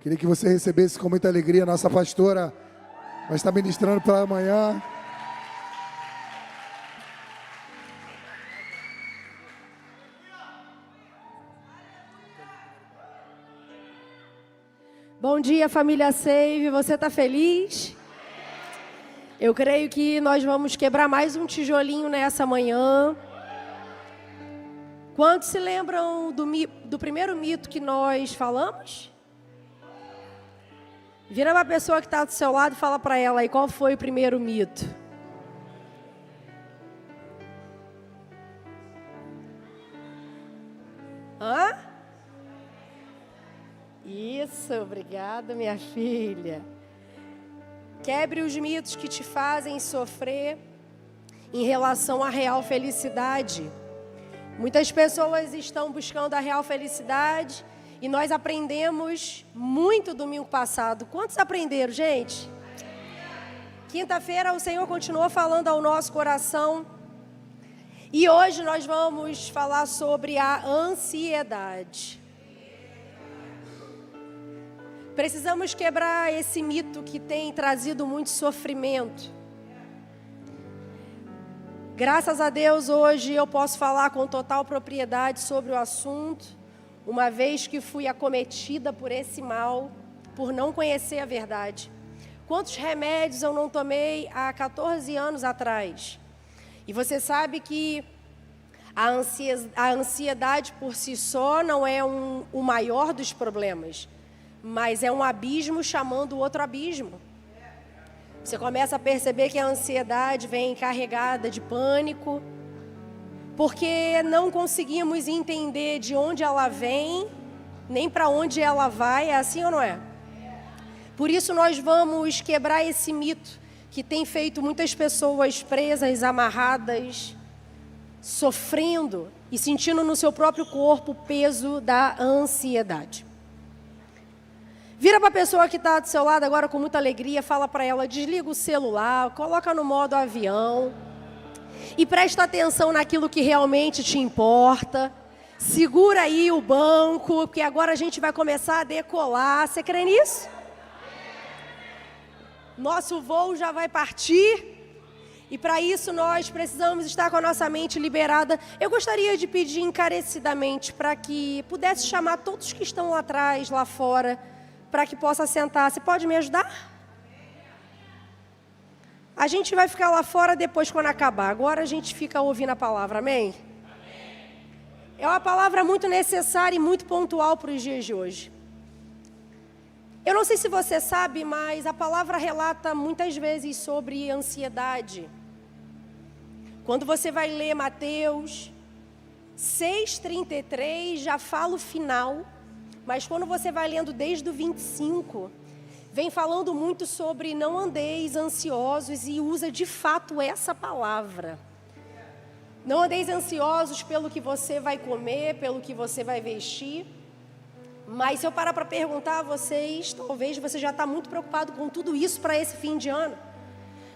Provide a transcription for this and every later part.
Queria que você recebesse com muita alegria a nossa pastora. Vai estar ministrando para amanhã. Bom dia, família Save. Você está feliz? Eu creio que nós vamos quebrar mais um tijolinho nessa manhã. Quantos se lembram do primeiro mito que nós falamos? Vira uma pessoa que está do seu lado e fala para ela aí qual foi o primeiro mito. Hã? Isso, obrigada, minha filha. Quebre os mitos que te fazem sofrer em relação à real felicidade. Muitas pessoas estão buscando a real felicidade e nós aprendemos muito domingo passado. Quantos aprenderam, gente? Quinta-feira o Senhor continuou falando ao nosso coração. E hoje nós vamos falar sobre a ansiedade. Precisamos quebrar esse mito que tem trazido muito sofrimento. Graças a Deus, hoje eu posso falar com total propriedade sobre o assunto, uma vez que fui acometida por esse mal, por não conhecer a verdade. Quantos remédios eu não tomei há 14 anos atrás? E você sabe que a ansiedade por si só não é o maior dos problemas, mas é um abismo chamando o outro abismo. Você começa a perceber que a ansiedade vem carregada de pânico, porque não conseguimos entender de onde ela vem, nem para onde ela vai, é assim ou não é? Por isso nós vamos quebrar esse mito que tem feito muitas pessoas presas, amarradas, sofrendo e sentindo no seu próprio corpo o peso da ansiedade. Vira para a pessoa que está do seu lado agora com muita alegria, fala para ela, desliga o celular, coloca no modo avião e presta atenção naquilo que realmente te importa. Segura aí o banco, porque agora a gente vai começar a decolar. Você crê nisso? Nosso voo já vai partir e para isso nós precisamos estar com a nossa mente liberada. Eu gostaria de pedir encarecidamente para que pudesse chamar todos que estão lá atrás, lá fora, para que possa sentar. Você pode me ajudar? A gente vai ficar lá fora depois quando acabar. Agora a gente fica ouvindo a palavra, amém? É uma palavra muito necessária e muito pontual para os dias de hoje. Eu não sei se você sabe, mas a palavra relata muitas vezes sobre ansiedade. Quando você vai ler Mateus 6,33, já fala o final. Mas quando você vai lendo desde o 25, vem falando muito sobre não andeis ansiosos e usa de fato essa palavra. Não andeis ansiosos pelo que você vai comer, pelo que você vai vestir. Mas se eu parar para perguntar a vocês, talvez você já está muito preocupado com tudo isso para esse fim de ano.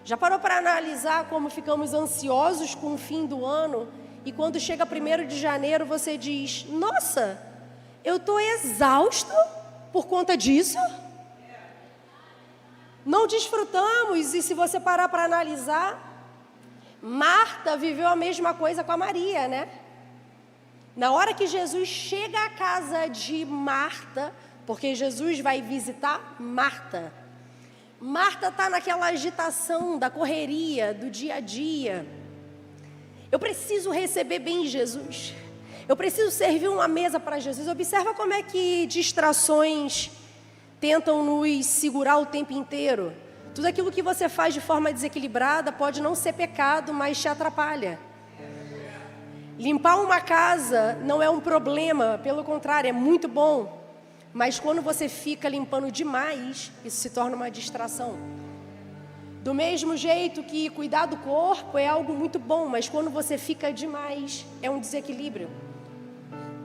Já parou para analisar como ficamos ansiosos com o fim do ano? E quando chega 1º de janeiro você diz, nossa, eu estou exausto por conta disso. Não desfrutamos, e se você parar para analisar, Marta viveu a mesma coisa com a Maria, né? Na hora que Jesus chega à casa de Marta, porque Jesus vai visitar Marta, Marta está naquela agitação da correria, do dia a dia. Eu preciso receber bem Jesus. Eu preciso servir uma mesa para Jesus. Observa como é que distrações tentam nos segurar o tempo inteiro. Tudo aquilo que você faz de forma desequilibrada pode não ser pecado, mas te atrapalha. Limpar uma casa não é um problema, pelo contrário, é muito bom. Mas quando você fica limpando demais, isso se torna uma distração. Do mesmo jeito que cuidar do corpo é algo muito bom, mas quando você fica demais, é um desequilíbrio.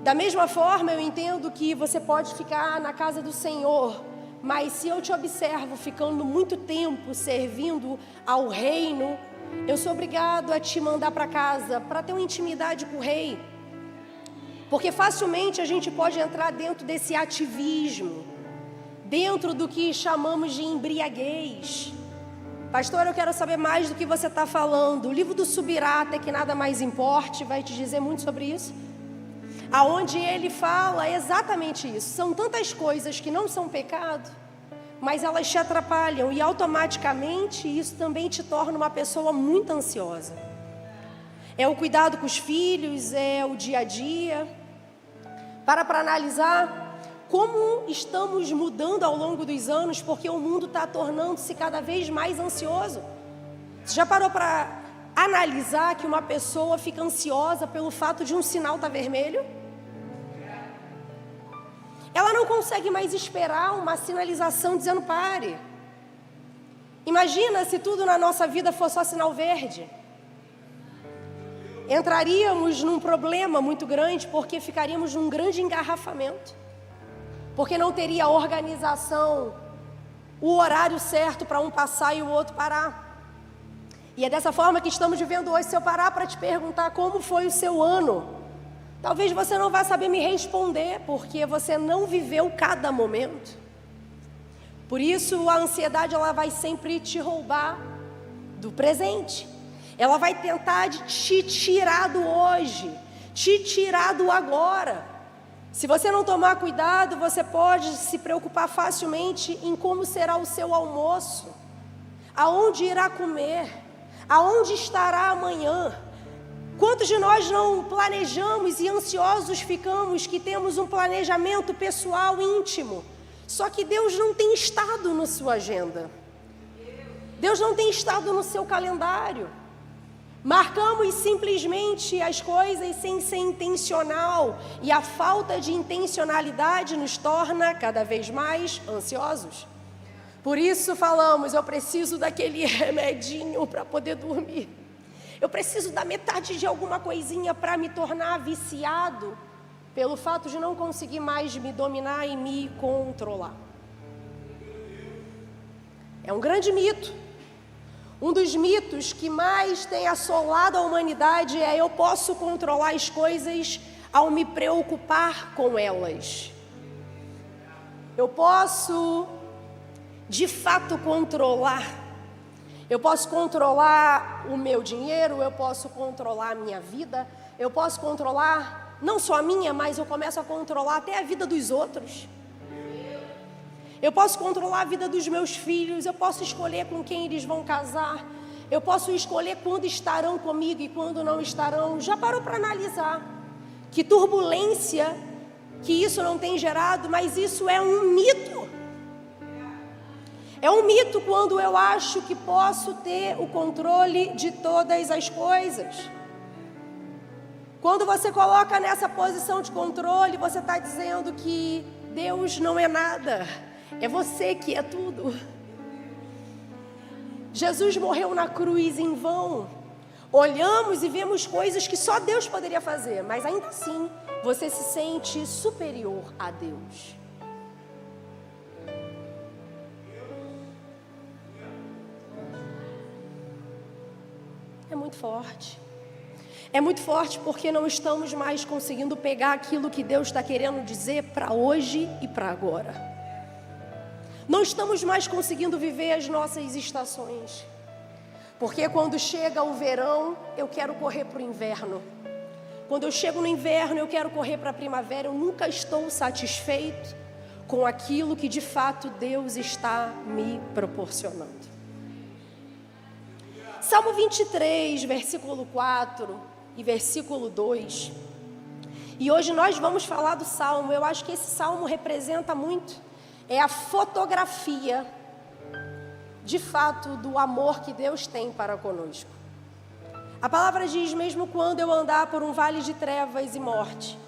Da mesma forma, eu entendo que você pode ficar na casa do Senhor, mas se eu te observo ficando muito tempo servindo ao reino, eu sou obrigado a te mandar para casa, para ter uma intimidade com o rei. Porque facilmente a gente pode entrar dentro desse ativismo, dentro do que chamamos de embriaguez. Pastor, eu quero saber mais do que você está falando. O livro do Subirá, Até que Nada Mais Importe, vai te dizer muito sobre isso. Aonde ele fala exatamente isso. São tantas coisas que não são pecado, mas elas te atrapalham e automaticamente isso também te torna uma pessoa muito ansiosa. É o cuidado com os filhos, é o dia a dia. Para analisar como estamos mudando ao longo dos anos, porque o mundo está tornando-se cada vez mais ansioso. Você já parou para analisar que uma pessoa fica ansiosa pelo fato de um sinal estar vermelho? Ela não consegue mais esperar uma sinalização dizendo pare. Imagina se tudo na nossa vida fosse só sinal verde. Entraríamos num problema muito grande, porque ficaríamos num grande engarrafamento. Porque não teria organização, o horário certo para um passar e o outro parar. E é dessa forma que estamos vivendo hoje. Se eu parar para te perguntar como foi o seu ano, talvez você não vá saber me responder, porque você não viveu cada momento. Por isso a ansiedade, ela vai sempre te roubar do presente. Ela vai tentar de te tirar do hoje, te tirar do agora. Se você não tomar cuidado, você pode se preocupar facilmente em como será o seu almoço, aonde irá comer, aonde estará amanhã. Quantos de nós não planejamos e ansiosos ficamos que temos um planejamento pessoal íntimo, só que Deus não tem estado na sua agenda, Deus não tem estado no seu calendário. Marcamos simplesmente as coisas sem ser intencional, e a falta de intencionalidade nos torna cada vez mais ansiosos. Por isso falamos, eu preciso daquele remedinho para poder dormir. Eu preciso da metade de alguma coisinha para me tornar viciado, pelo fato de não conseguir mais me dominar e me controlar. É um grande mito. Um dos mitos que mais tem assolado a humanidade é: eu posso controlar as coisas ao me preocupar com elas. Eu posso, de fato, controlar. Eu posso controlar o meu dinheiro, eu posso controlar a minha vida, eu posso controlar não só a minha, mas eu começo a controlar até a vida dos outros. Eu posso controlar a vida dos meus filhos, eu posso escolher com quem eles vão casar, eu posso escolher quando estarão comigo e quando não estarão. Já parou para analisar que turbulência que isso não tem gerado? Mas isso é um mito. É um mito quando eu acho que posso ter o controle de todas as coisas. Quando você coloca nessa posição de controle, você está dizendo que Deus não é nada. É você que é tudo. Jesus morreu na cruz em vão. Olhamos e vemos coisas que só Deus poderia fazer, mas ainda assim você se sente superior a Deus. É muito forte. É muito forte porque não estamos mais conseguindo pegar aquilo que Deus está querendo dizer para hoje e para agora. Não estamos mais conseguindo viver as nossas estações. Porque quando chega o verão, eu quero correr para o inverno. Quando eu chego no inverno, eu quero correr para a primavera. Eu nunca estou satisfeito com aquilo que de fato Deus está me proporcionando. Salmo 23, versículo 4 e versículo 2. E hoje nós vamos falar do Salmo. Eu acho que esse Salmo representa muito. É a fotografia, de fato, do amor que Deus tem para conosco. A palavra diz: mesmo quando eu andar por um vale de trevas e morte,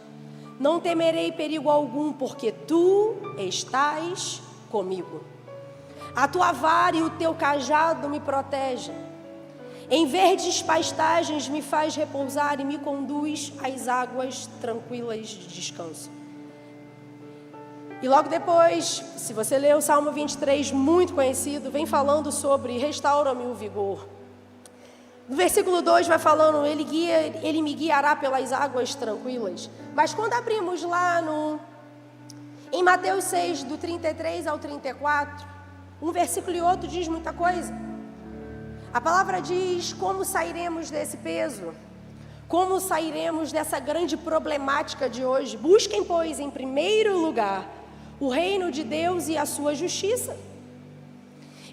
não temerei perigo algum, porque tu estás comigo. A tua vara e o teu cajado me protegem. Em verdes pastagens me faz repousar e me conduz às águas tranquilas de descanso. E logo depois, se você ler o Salmo 23, muito conhecido, vem falando sobre restaura-me o vigor. No versículo 2 vai falando, ele me guiará pelas águas tranquilas. Mas quando abrimos lá no Em Mateus 6, do 33 ao 34, um versículo e outro diz muita coisa. A palavra diz como sairemos desse peso, como sairemos dessa grande problemática de hoje. Busquem, pois, em primeiro lugar, o reino de Deus e a sua justiça.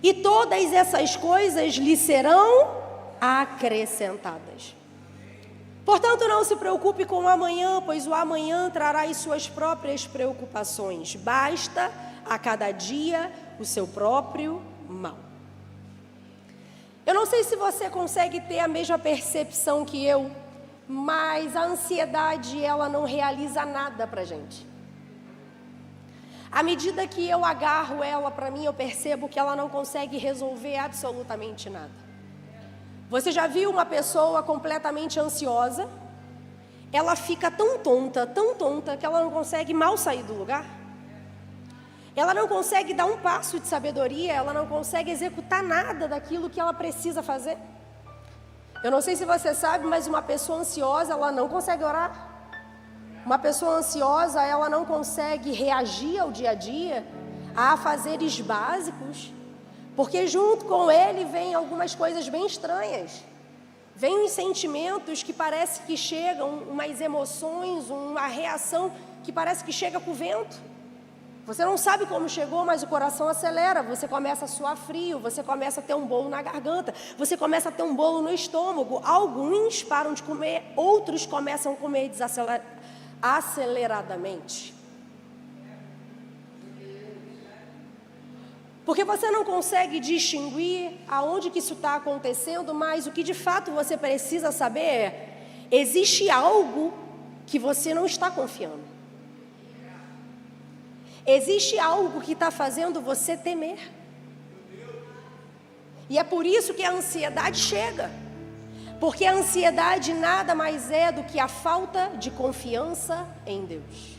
E todas essas coisas lhe serão acrescentadas. Portanto, não se preocupe com o amanhã, pois o amanhã trará as suas próprias preocupações. Basta a cada dia o seu próprio mal. Eu não sei se você consegue ter a mesma percepção que eu, mas a ansiedade, ela não realiza nada pra gente. À medida que eu agarro ela para mim, eu percebo que ela não consegue resolver absolutamente nada. Você já viu uma pessoa completamente ansiosa? Ela fica tão tonta, que ela não consegue mal sair do lugar. Ela não consegue dar um passo de sabedoria, ela não consegue executar nada daquilo que ela precisa fazer. Eu não sei se você sabe, mas uma pessoa ansiosa, ela não consegue orar. Uma pessoa ansiosa, ela não consegue reagir ao dia a dia, a afazeres básicos, porque junto com ele vem algumas coisas bem estranhas. Vem uns sentimentos que parece que chegam, umas emoções, uma reação que parece que chega com o vento. Você não sabe como chegou, mas o coração acelera, você começa a suar frio, você começa a ter um bolo na garganta, você começa a ter um bolo no estômago. Alguns param de comer, outros começam a comer aceleradamente. Porque você não consegue distinguir aonde que isso está acontecendo, mas o que de fato você precisa saber é: existe algo que você não está confiando. Existe algo que está fazendo você temer. E é por isso que a ansiedade chega. Porque a ansiedade nada mais é do que a falta de confiança em Deus.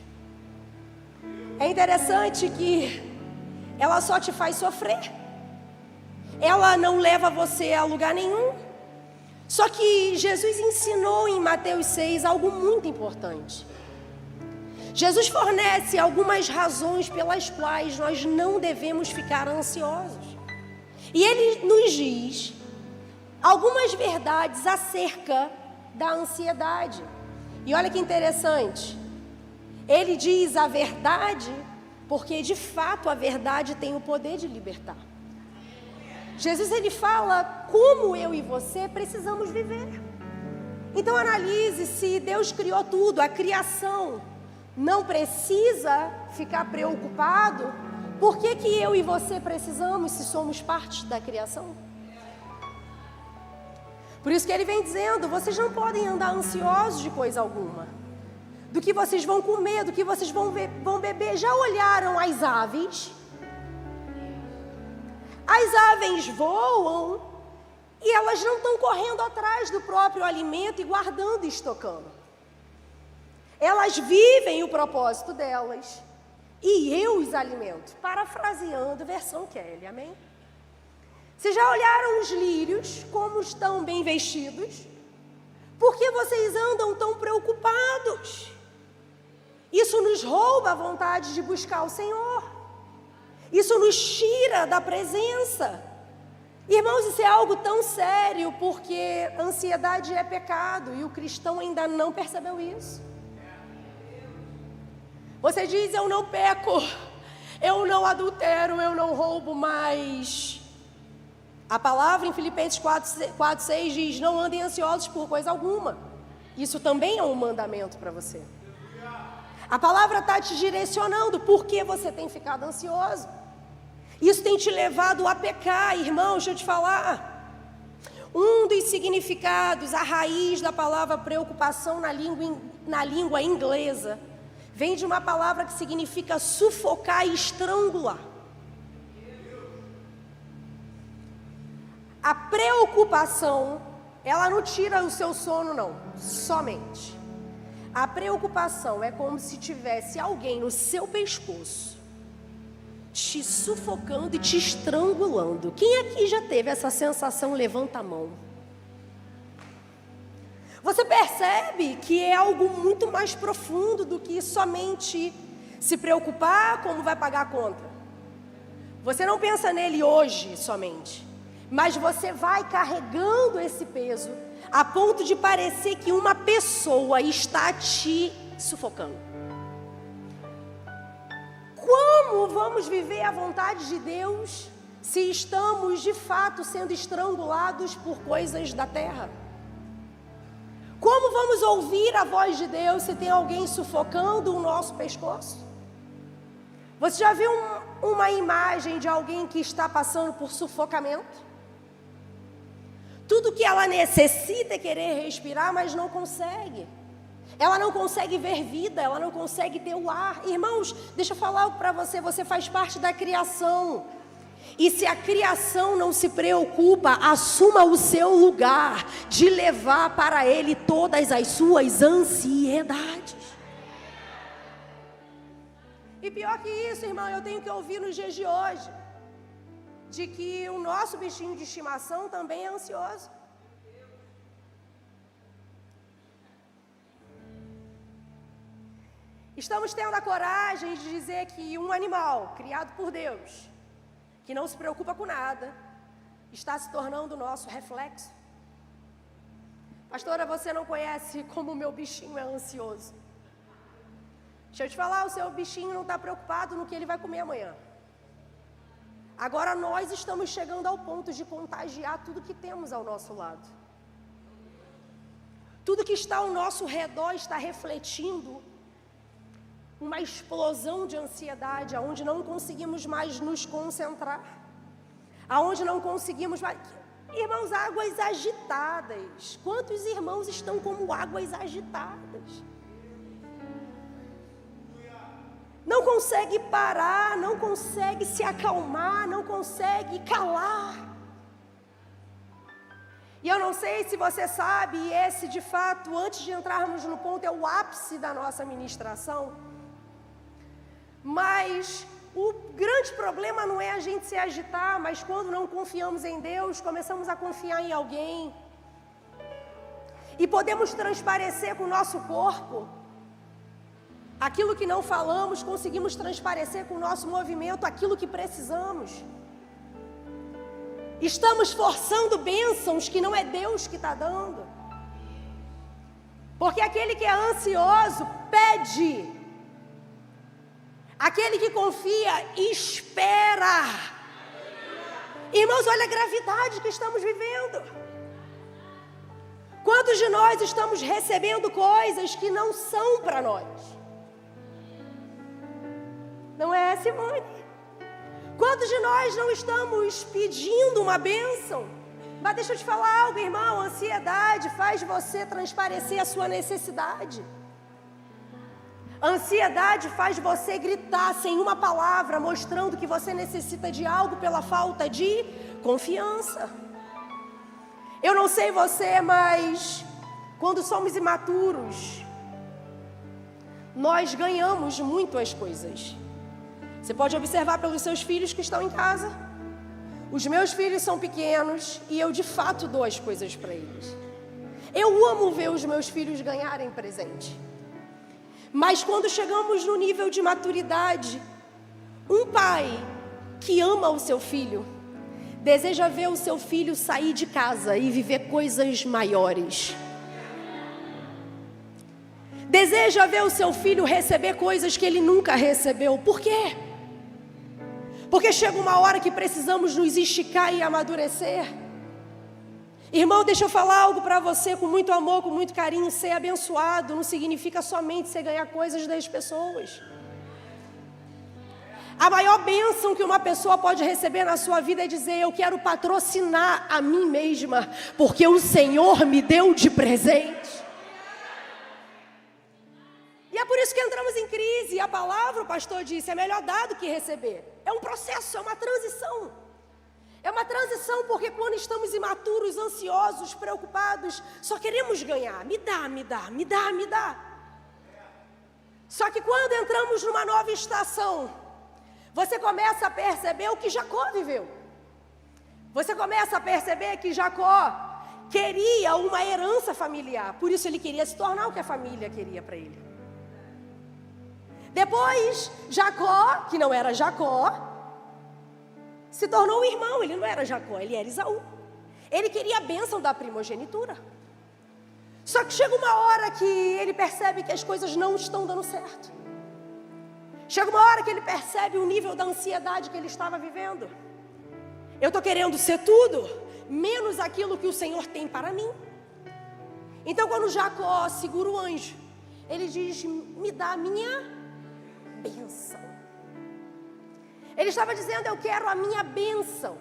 É interessante que ela só te faz sofrer. Ela não leva você a lugar nenhum. Só que Jesus ensinou em Mateus 6 algo muito importante. Jesus fornece algumas razões pelas quais nós não devemos ficar ansiosos. E Ele nos diz algumas verdades acerca da ansiedade. E olha que interessante. Ele diz a verdade, porque de fato a verdade tem o poder de libertar. Jesus, ele fala como eu e você precisamos viver. Então analise, se Deus criou tudo, a criação não precisa ficar preocupado, por que que eu e você precisamos, se somos parte da criação? Por isso que ele vem dizendo: vocês não podem andar ansiosos de coisa alguma, do que vocês vão comer, do que vocês vão beber. Já olharam as aves? As aves voam e elas não estão correndo atrás do próprio alimento e guardando e estocando. Elas vivem o propósito delas e eu os alimento. Parafraseando versão Kelly, amém? Vocês já olharam os lírios, como estão bem vestidos? Por que vocês andam tão preocupados? Isso nos rouba a vontade de buscar o Senhor. Isso nos tira da presença. Irmãos, isso é algo tão sério, porque ansiedade é pecado e o cristão ainda não percebeu isso. Você diz: eu não peco, eu não adultero, eu não roubo, mas a palavra em Filipenses 4:6 diz: não andem ansiosos por coisa alguma. Isso também é um mandamento para você. A palavra está te direcionando. Por que você tem ficado ansioso? Isso tem te levado a pecar, irmão. Deixa eu te falar. Um dos significados, a raiz da palavra preocupação na língua inglesa, vem de uma palavra que significa sufocar e estrangular. A preocupação, ela não tira o seu sono, não. Somente. A preocupação é como se tivesse alguém no seu pescoço, te sufocando e te estrangulando. Quem aqui já teve essa sensação? Levanta a mão. Você percebe que é algo muito mais profundo do que somente se preocupar como vai pagar a conta. Você não pensa nele hoje somente, mas você vai carregando esse peso a ponto de parecer que uma pessoa está te sufocando. Como vamos viver a vontade de Deus se estamos de fato sendo estrangulados por coisas da terra? Como vamos ouvir a voz de Deus se tem alguém sufocando o nosso pescoço? Você já viu uma imagem de alguém que está passando por sufocamento? Tudo que ela necessita é querer respirar, mas não consegue. Ela não consegue ver vida, ela não consegue ter o ar. Irmãos, deixa eu falar algo para você, você faz parte da criação. E se a criação não se preocupa, assuma o seu lugar de levar para Ele todas as suas ansiedades. E pior que isso, irmão, eu tenho que ouvir nos dias de hoje, de que o nosso bichinho de estimação também é ansioso. Estamos tendo a coragem de dizer que um animal criado por Deus, que não se preocupa com nada, está se tornando o nosso reflexo. Pastora, você não conhece como o meu bichinho é ansioso. Deixa eu te falar, o seu bichinho não está preocupado no que ele vai comer amanhã. Agora nós estamos chegando ao ponto de contagiar tudo que temos ao nosso lado. Tudo que está ao nosso redor está refletindo uma explosão de ansiedade, aonde não conseguimos mais nos concentrar, aonde não conseguimos mais... Irmãos, águas agitadas. Quantos irmãos estão como águas agitadas? Não consegue parar, não consegue se acalmar, não consegue calar. E eu não sei se você sabe, e esse de fato, antes de entrarmos no ponto, é o ápice da nossa ministração. Mas o grande problema não é a gente se agitar, mas quando não confiamos em Deus, começamos a confiar em alguém. E podemos transparecer com o nosso corpo. Aquilo que não falamos, conseguimos transparecer com o nosso movimento aquilo que precisamos. Estamos forçando bênçãos que não é Deus que está dando. Porque aquele que é ansioso, pede. Aquele que confia, espera. Irmãos, olha a gravidade que estamos vivendo. Quantos de nós estamos recebendo coisas que não são para nós? Não é, Simone? Quantos de nós não estamos pedindo uma bênção? Mas deixa eu te falar algo, irmão. A ansiedade faz você transparecer a sua necessidade. A ansiedade faz você gritar sem uma palavra, mostrando que você necessita de algo pela falta de confiança. Eu não sei você, mas quando somos imaturos, nós ganhamos muito as coisas. Você pode observar pelos seus filhos que estão em casa. Os meus filhos são pequenos e eu de fato dou as coisas para eles. Eu amo ver os meus filhos ganharem presente. Mas quando chegamos no nível de maturidade, um pai que ama o seu filho, deseja ver o seu filho sair de casa e viver coisas maiores. Deseja ver o seu filho receber coisas que ele nunca recebeu. Por quê? Porque chega uma hora que precisamos nos esticar e amadurecer. Irmão, deixa eu falar algo para você com muito amor, com muito carinho. Ser abençoado não significa somente você ganhar coisas das pessoas. A maior bênção que uma pessoa pode receber na sua vida é dizer: eu quero patrocinar a mim mesma, porque o Senhor me deu de presente. E é por isso que entramos em crise. E a palavra, o pastor disse, é melhor dar do que receber. É um processo, é uma transição. É uma transição porque quando estamos imaturos, ansiosos, preocupados, só queremos ganhar. Me dá, me dá, me dá, me dá. Só que quando entramos numa nova estação, você começa a perceber o que Jacó viveu. Você começa a perceber que Jacó queria uma herança familiar. Por isso ele queria se tornar o que a família queria para ele. Depois, Jacó, que não era Jacó, se tornou um irmão. Ele não era Jacó, ele era Esaú. Ele queria a bênção da primogenitura. Só que chega uma hora que ele percebe que as coisas não estão dando certo. Chega uma hora que ele percebe o nível da ansiedade que ele estava vivendo. Eu estou querendo ser tudo, menos aquilo que o Senhor tem para mim. Então quando Jacó segura o anjo, ele diz, me dá a minha bênção. Ele estava dizendo, eu quero a minha bênção.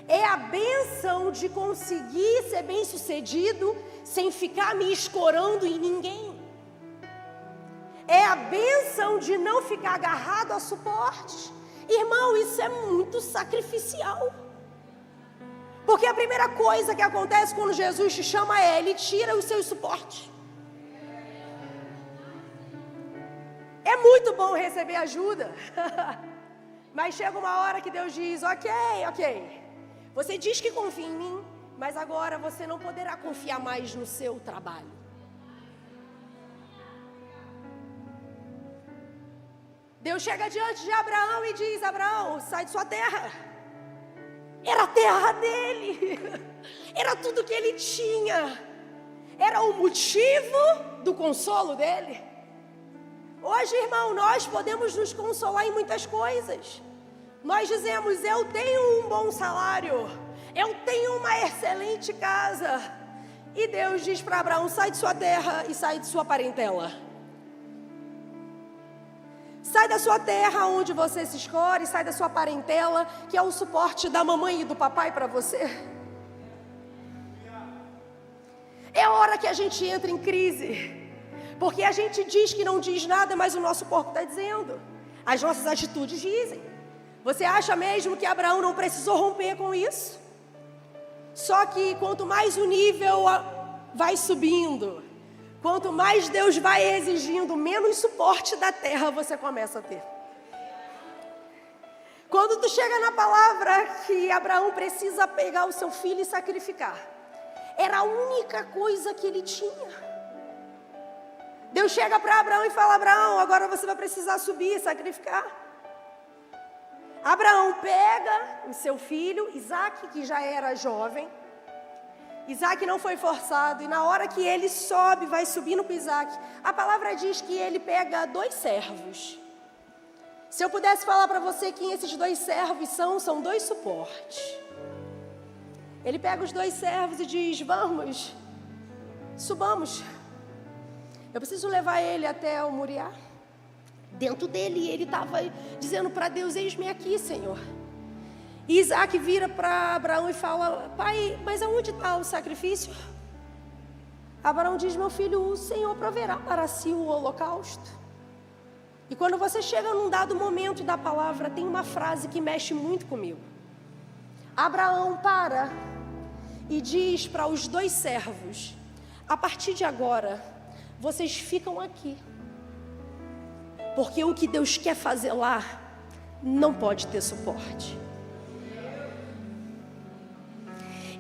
É a bênção de conseguir ser bem sucedido sem ficar me escorando em ninguém. É a bênção de não ficar agarrado a suporte. Irmão, isso é muito sacrificial. Porque a primeira coisa que acontece quando Jesus te chama é, ele tira os seus suportes. É muito bom receber ajuda. Mas chega uma hora que Deus diz, ok. Você diz que confia em mim, mas agora você não poderá confiar mais no seu trabalho. Deus chega diante de Abraão e diz, Abraão, sai de sua terra. Era a terra dele. Era tudo que ele tinha. Era o motivo do consolo dele. Hoje, irmão, nós podemos nos consolar em muitas coisas. Nós dizemos, eu tenho um bom salário, eu tenho uma excelente casa. E Deus diz para Abraão, sai de sua terra e sai de sua parentela. Sai da sua terra onde você se escolhe, sai da sua parentela, que é o suporte da mamãe e do papai para você. É hora que a gente entra em crise. Porque a gente diz que não diz nada, mas o nosso corpo está dizendo. As nossas atitudes dizem. Você acha mesmo que Abraão não precisou romper com isso? Só que quanto mais o nível vai subindo, quanto mais Deus vai exigindo, menos suporte da terra você começa a ter. Quando tu chega na palavra que Abraão precisa pegar o seu filho e sacrificar, era a única coisa que ele tinha. Deus chega para Abraão e fala, Abraão, agora você vai precisar subir e sacrificar. Abraão pega o seu filho, Isaque, que já era jovem. Isaque não foi forçado, e na hora que ele sobe, vai subindo com Isaque, a palavra diz que ele pega 2 servos. Se eu pudesse falar para você quem esses 2 servos são 2 suportes. Ele pega os 2 servos e diz, vamos, subamos. Eu preciso levar ele até o Moriá. Dentro dele, ele estava dizendo para Deus, eis-me aqui, Senhor. E Isaque vira para Abraão e fala, pai, mas aonde está o sacrifício? Abraão diz, meu filho, o Senhor proverá para si o holocausto. E quando você chega num dado momento da palavra, tem uma frase que mexe muito comigo. Abraão para e diz para os 2 servos, a partir de agora, vocês ficam aqui. Porque o que Deus quer fazer lá, não pode ter suporte.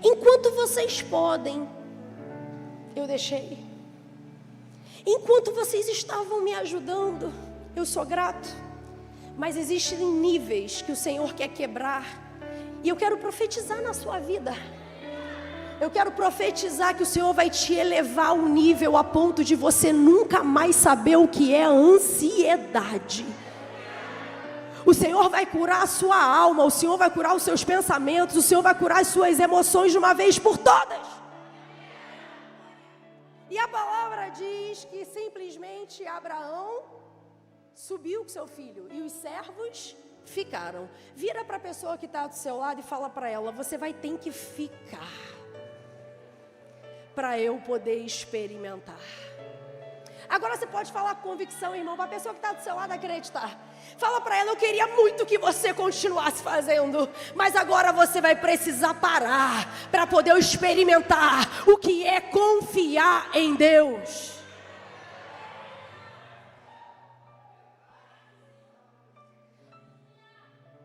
Enquanto vocês podem, eu deixei. Enquanto vocês estavam me ajudando, eu sou grato. Mas existem níveis que o Senhor quer quebrar. E eu quero profetizar na sua vida. Eu quero profetizar que o Senhor vai te elevar ao nível a ponto de você nunca mais saber o que é ansiedade. O Senhor vai curar a sua alma, o Senhor vai curar os seus pensamentos, o Senhor vai curar as suas emoções de uma vez por todas. E a palavra diz que simplesmente Abraão subiu com seu filho e os servos ficaram. Vira para a pessoa que está do seu lado e fala para ela, você vai ter que ficar para eu poder experimentar. Agora você pode falar com convicção, irmão, para a pessoa que está do seu lado acreditar. Fala para ela, eu queria muito que você continuasse fazendo, mas agora você vai precisar parar para poder experimentar o que é confiar em Deus.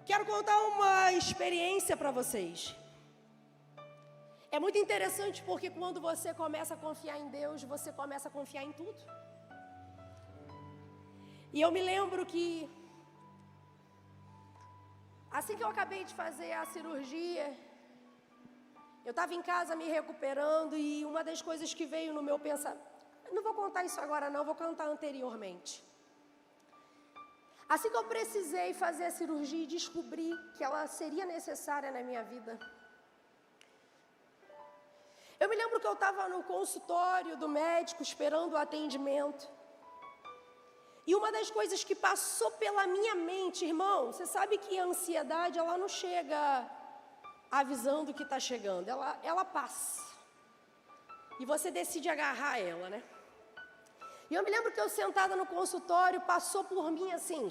Quero contar uma experiência para vocês. É muito interessante porque quando você começa a confiar em Deus, você começa a confiar em tudo. E eu me lembro que, assim que eu acabei de fazer a cirurgia, eu estava em casa me recuperando e uma das coisas que veio no meu pensamento, não vou contar isso agora não, vou contar anteriormente. Assim que eu precisei fazer a cirurgia e descobri que ela seria necessária na minha vida, eu me lembro que eu estava no consultório do médico esperando o atendimento. E uma das coisas que passou pela minha mente, irmão, você sabe que a ansiedade, ela não chega avisando que está chegando, ela passa. E você decide agarrar ela, né? E eu me lembro que eu sentada no consultório, passou por mim assim,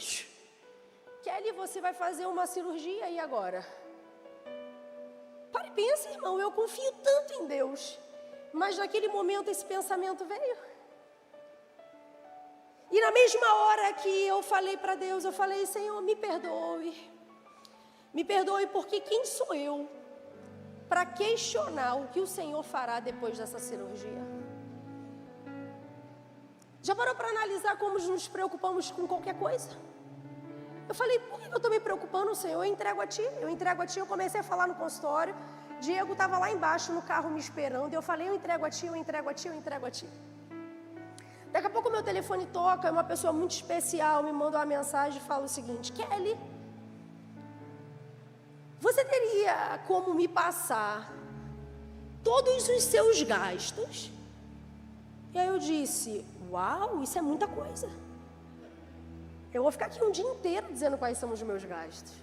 Kelly, você vai fazer uma cirurgia e agora? Para e pensa, irmão, eu confio tanto em Deus. Mas naquele momento esse pensamento veio. E na mesma hora que eu falei para Deus, eu falei, Senhor, me perdoe. Me perdoe porque quem sou eu para questionar o que o Senhor fará depois dessa cirurgia? Já parou para analisar como nos preocupamos com qualquer coisa? Eu falei, por que eu estou me preocupando, Senhor? Eu entrego a Ti. Eu comecei a falar no consultório. Diego estava lá embaixo no carro me esperando. Eu falei, eu entrego a Ti. Daqui a pouco meu telefone toca, uma pessoa muito especial me manda uma mensagem e fala o seguinte, Kelly, você teria como me passar todos os seus gastos? E aí eu disse, uau, isso é muita coisa. Eu vou ficar aqui um dia inteiro dizendo quais são os meus gastos.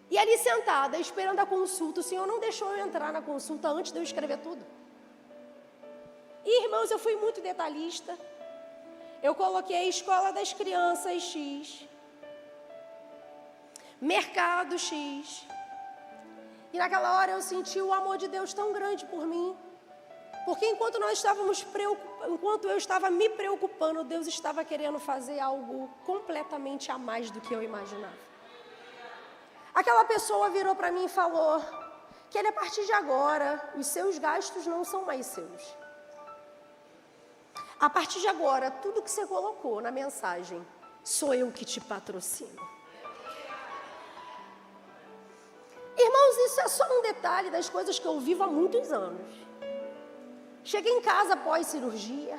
E ali sentada, esperando a consulta, o Senhor não deixou eu entrar na consulta antes de eu escrever tudo. E, irmãos, eu fui muito detalhista. Eu coloquei escola das crianças X, mercado X. E naquela hora eu senti o amor de Deus tão grande por mim. Porque enquanto eu estava me preocupando, Deus estava querendo fazer algo completamente a mais do que eu imaginava. Aquela pessoa virou para mim e falou que a partir de agora, os seus gastos não são mais seus. A partir de agora, tudo que você colocou na mensagem, sou eu que te patrocino. Irmãos, isso é só um detalhe das coisas que eu vivo há muitos anos. Cheguei em casa após cirurgia.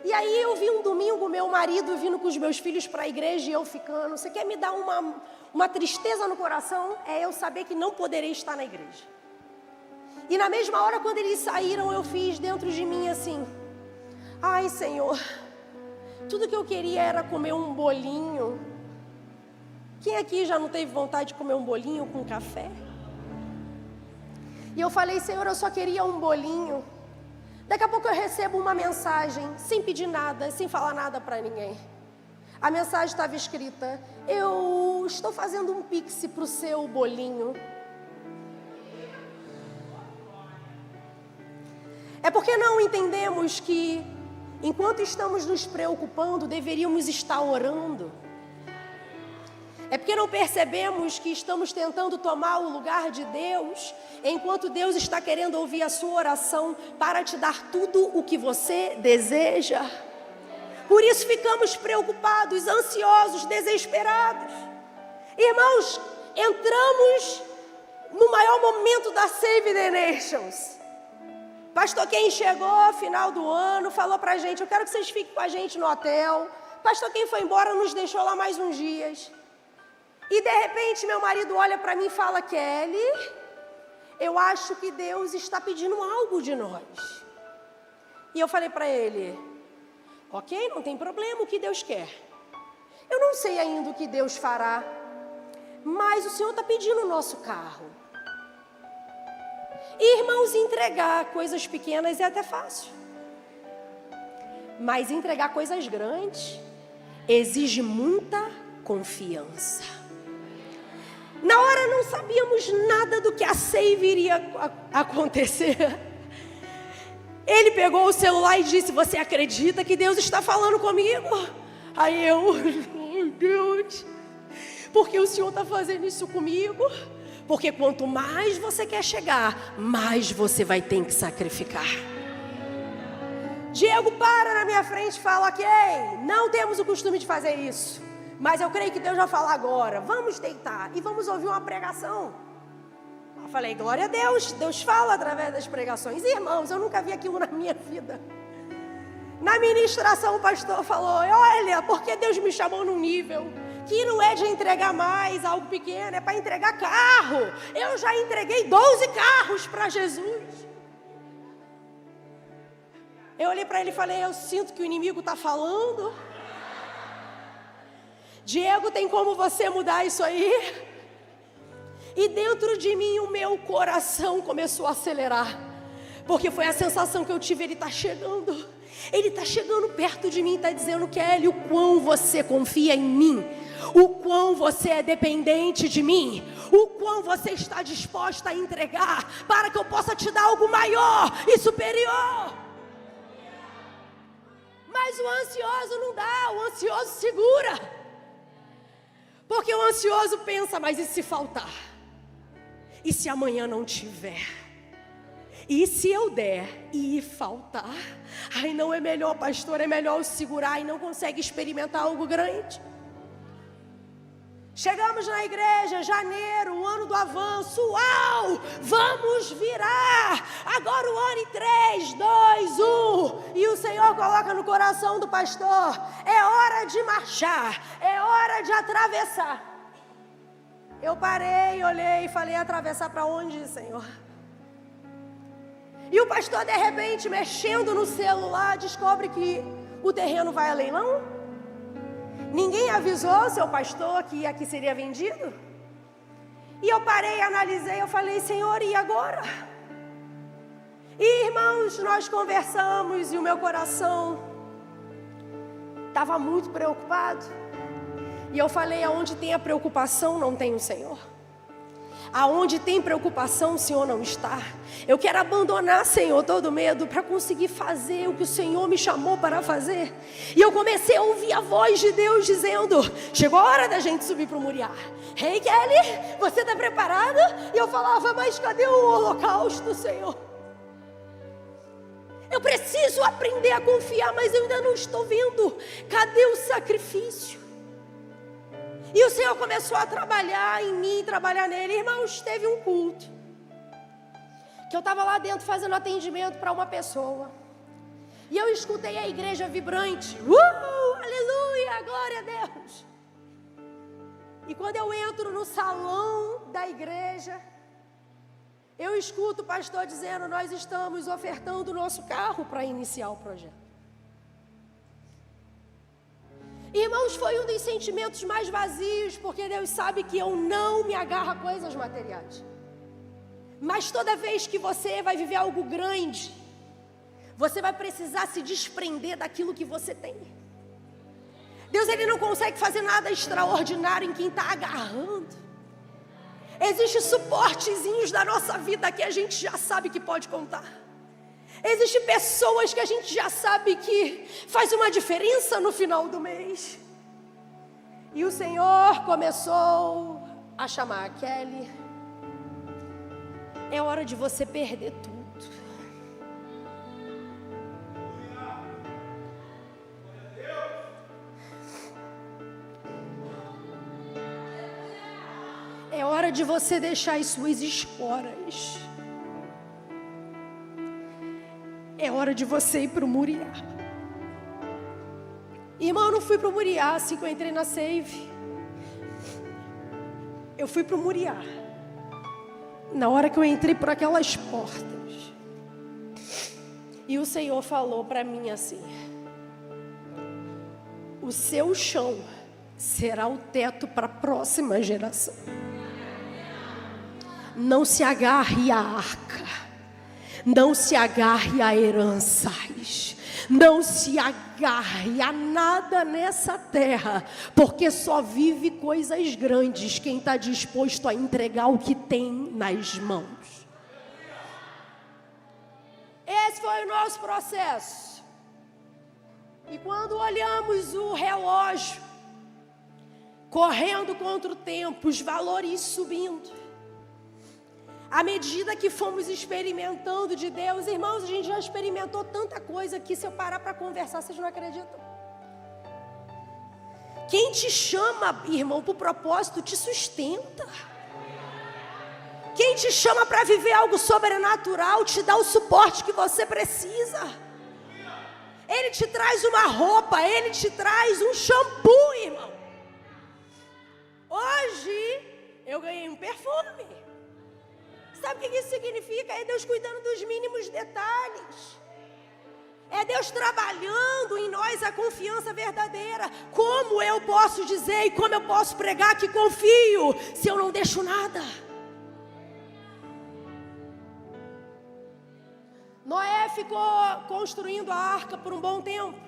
E aí eu vi um domingo meu marido vindo com os meus filhos para a igreja e eu ficando. Você quer me dar uma tristeza no coração? É eu saber que não poderei estar na igreja. E na mesma hora, quando eles saíram, eu fiz dentro de mim assim... Ai, Senhor, tudo que eu queria era comer um bolinho. Quem aqui já não teve vontade de comer um bolinho com café? E eu falei, Senhor, eu só queria um bolinho. Daqui a pouco eu recebo uma mensagem, sem pedir nada, sem falar nada para ninguém. A mensagem estava escrita, eu estou fazendo um pix para o seu bolinho. É porque não entendemos que, enquanto estamos nos preocupando, deveríamos estar orando. É porque não percebemos que estamos tentando tomar o lugar de Deus, enquanto Deus está querendo ouvir a sua oração para te dar tudo o que você deseja. Por isso ficamos preocupados, ansiosos, desesperados. Irmãos, entramos no maior momento da Save the Nations. Pastor Ken chegou, final do ano, falou pra gente, eu quero que vocês fiquem com a gente no hotel. Pastor Ken foi embora, nos deixou lá mais uns dias. E de repente meu marido olha para mim e fala, Kelly, eu acho que Deus está pedindo algo de nós. E eu falei para ele, ok, não tem problema, o que Deus quer? Eu não sei ainda o que Deus fará, mas o Senhor está pedindo o nosso carro. E, irmãos, entregar coisas pequenas é até fácil. Mas entregar coisas grandes exige muita confiança. Na hora não sabíamos nada do que a Save iria acontecer. Ele pegou o celular e disse, você acredita que Deus está falando comigo? Aí eu, oh Deus, porque o Senhor está fazendo isso comigo? Porque quanto mais você quer chegar, mais você vai ter que sacrificar. Diego para na minha frente e fala: ok, não temos o costume de fazer isso, mas eu creio que Deus vai falar agora. Vamos deitar e vamos ouvir uma pregação. Eu falei: glória a Deus, Deus fala através das pregações. Irmãos, eu nunca vi aquilo na minha vida. Na ministração o pastor falou: olha, porque Deus me chamou num nível que não é de entregar mais algo pequeno, é para entregar carro. Eu já entreguei 12 carros para Jesus. Eu olhei para ele e falei: eu sinto que o inimigo está falando. Diego, tem como você mudar isso aí? E dentro de mim o meu coração começou a acelerar, porque foi a sensação que eu tive: ele está chegando. Ele está chegando perto de mim, está dizendo: Kelly, o quão você confia em mim, o quão você é dependente de mim, o quão você está disposta a entregar para que eu possa te dar algo maior e superior. Mas o ansioso não dá, o ansioso segura. Porque o ansioso pensa: mas e se faltar? E se amanhã não tiver? E se eu der e faltar? Ai, não é melhor, pastor, é melhor segurar e não consegue experimentar algo grande. Chegamos na igreja, janeiro, o ano do avanço. Uau, vamos virar. Agora o ano em 3, 2, 1. E o Senhor coloca no coração do pastor: é hora de marchar, é hora de atravessar. Eu parei, olhei e falei: atravessar para onde, Senhor? E o pastor, de repente, mexendo no celular, descobre que o terreno vai a leilão. Ninguém avisou seu pastor que aqui seria vendido. E eu parei, analisei, eu falei: Senhor, e agora? E, irmãos, nós conversamos e o meu coração estava muito preocupado. E eu falei: aonde tem a preocupação, não tem o Senhor. Aonde tem preocupação, o Senhor não está. Eu quero abandonar, Senhor, todo medo para conseguir fazer o que o Senhor me chamou para fazer. E eu comecei a ouvir a voz de Deus dizendo: chegou a hora da gente subir para o Moriá. Hey, Kelly, você está preparada? E eu falava: mas cadê o holocausto, Senhor? Eu preciso aprender a confiar, mas eu ainda não estou vendo. Cadê o sacrifício? E o Senhor começou a trabalhar em mim, trabalhar nele. Irmãos, teve um culto que eu estava lá dentro fazendo atendimento para uma pessoa. E eu escutei a igreja vibrante. Aleluia, glória a Deus. E quando eu entro no salão da igreja, eu escuto o pastor dizendo: nós estamos ofertando o nosso carro para iniciar o projeto. Irmãos, foi um dos sentimentos mais vazios, porque Deus sabe que eu não me agarro a coisas materiais. Mas toda vez que você vai viver algo grande, você vai precisar se desprender daquilo que você tem. Deus, Ele não consegue fazer nada extraordinário em quem está agarrando. Existem suportezinhos da nossa vida que a gente já sabe que pode contar. Existem pessoas que a gente já sabe que faz uma diferença no final do mês. E o Senhor começou a chamar: Kelly, é hora de você perder tudo. É hora de você deixar as suas esporas. É hora de você ir para o Moriá. Irmão, eu não fui para o Moriá assim que eu entrei na Save. Eu fui para o Moriá na hora que eu entrei por aquelas portas. E o Senhor falou para mim assim: o seu chão será o teto para a próxima geração. Não se agarre à arca. Não se agarre a heranças, não se agarre a nada nessa terra, porque só vive coisas grandes quem está disposto a entregar o que tem nas mãos. Esse foi o nosso processo. E quando olhamos o relógio, correndo contra o tempo, os valores subindo, À medida que fomos experimentando de Deus, irmãos, a gente já experimentou tanta coisa que se eu parar para conversar, vocês não acreditam. Quem te chama, irmão, para o propósito, te sustenta. Quem te chama para viver algo sobrenatural, te dá o suporte que você precisa. Ele te traz uma roupa, ele te traz um shampoo, irmão. Hoje, eu ganhei um perfume. Sabe o que isso significa? É Deus cuidando dos mínimos detalhes. É Deus trabalhando em nós a confiança verdadeira. Como eu posso dizer e como eu posso pregar que confio, se eu não deixo nada? Noé ficou construindo a arca por um bom tempo.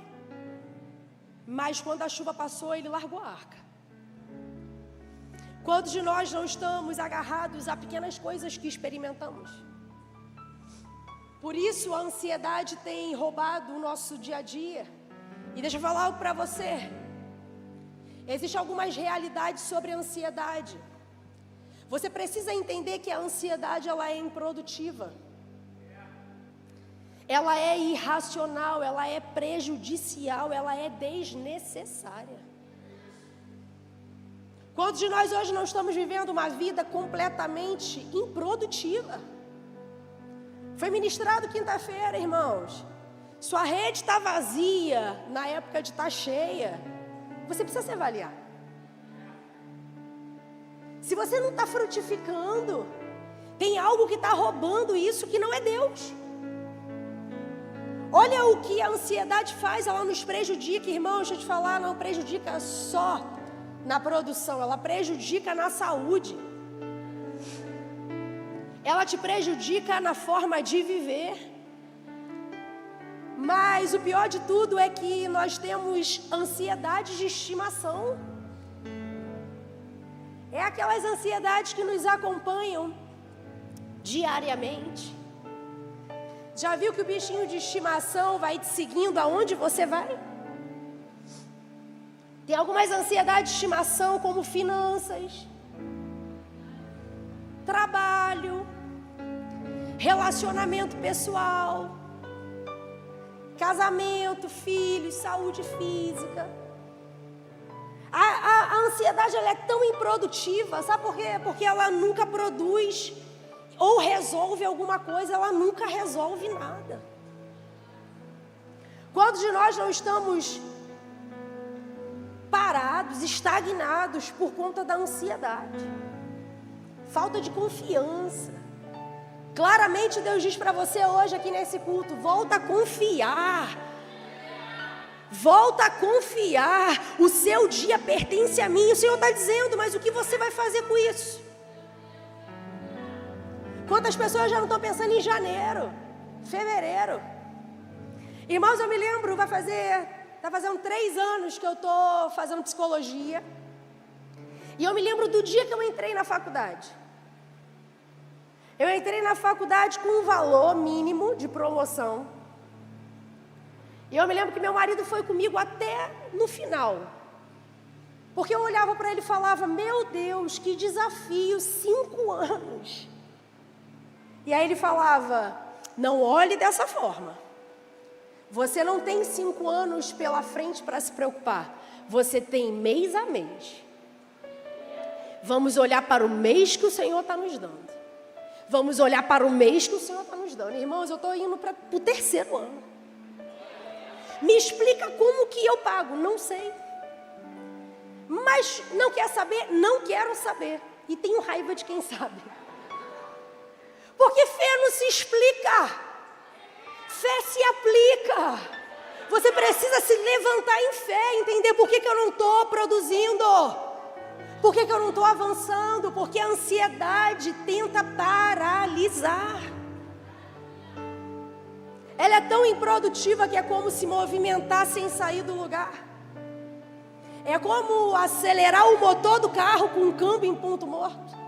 Mas quando a chuva passou, ele largou a arca. Quantos de nós não estamos agarrados a pequenas coisas que experimentamos? Por isso a ansiedade tem roubado o nosso dia a dia. E deixa eu falar algo para você. Existem algumas realidades sobre a ansiedade. Você precisa entender que a ansiedade ela é improdutiva. Ela é irracional, ela é prejudicial, ela é desnecessária. Quantos de nós hoje não estamos vivendo uma vida completamente improdutiva? Foi ministrado quinta-feira, irmãos. Sua rede está vazia na época de estar cheia. Você precisa se avaliar. Se você não está frutificando, tem algo que está roubando isso que não é Deus. Olha o que a ansiedade faz, ela nos prejudica, irmão. Deixa eu te falar, não prejudica só na produção, ela prejudica na saúde. Ela te prejudica na forma de viver. Mas o pior de tudo é que nós temos ansiedades de estimação. É aquelas ansiedades que nos acompanham diariamente. Já viu que o bichinho de estimação vai te seguindo aonde você vai? Tem algumas ansiedades de estimação, como finanças, trabalho, relacionamento pessoal, casamento, filhos, saúde física. A ansiedade ela é tão improdutiva, sabe por quê? Porque ela nunca produz ou resolve alguma coisa, ela nunca resolve nada. Quantos de nós não estamos parados, estagnados por conta da ansiedade? Falta de confiança. Claramente Deus diz para você hoje aqui nesse culto, volta a confiar. Volta a confiar. O seu dia pertence a mim. O Senhor está dizendo, mas o que você vai fazer com isso? Quantas pessoas já não estão pensando em janeiro, fevereiro? Irmãos, eu me lembro, está fazendo 3 anos que eu estou fazendo psicologia. E eu me lembro do dia que eu entrei na faculdade. Eu entrei na faculdade com um valor mínimo de promoção. E eu me lembro que meu marido foi comigo até no final. Porque eu olhava para ele e falava, meu Deus, que desafio, 5 anos. E aí ele falava, não olhe dessa forma. Você não tem 5 anos pela frente para se preocupar. Você tem mês a mês. Vamos olhar para o mês que o Senhor está nos dando. Vamos olhar para o mês que o Senhor está nos dando. Irmãos, eu estou indo para o 3º ano. Me explica como que eu pago. Não sei. Mas não quer saber? Não quero saber. E tenho raiva de quem sabe. Porque fé não se explica. Fé se aplica. Você precisa se levantar em fé, entender por que eu não estou produzindo. Por que eu não estou avançando? Porque a ansiedade tenta paralisar. Ela é tão improdutiva que é como se movimentar sem sair do lugar. É como acelerar o motor do carro com um câmbio em ponto morto.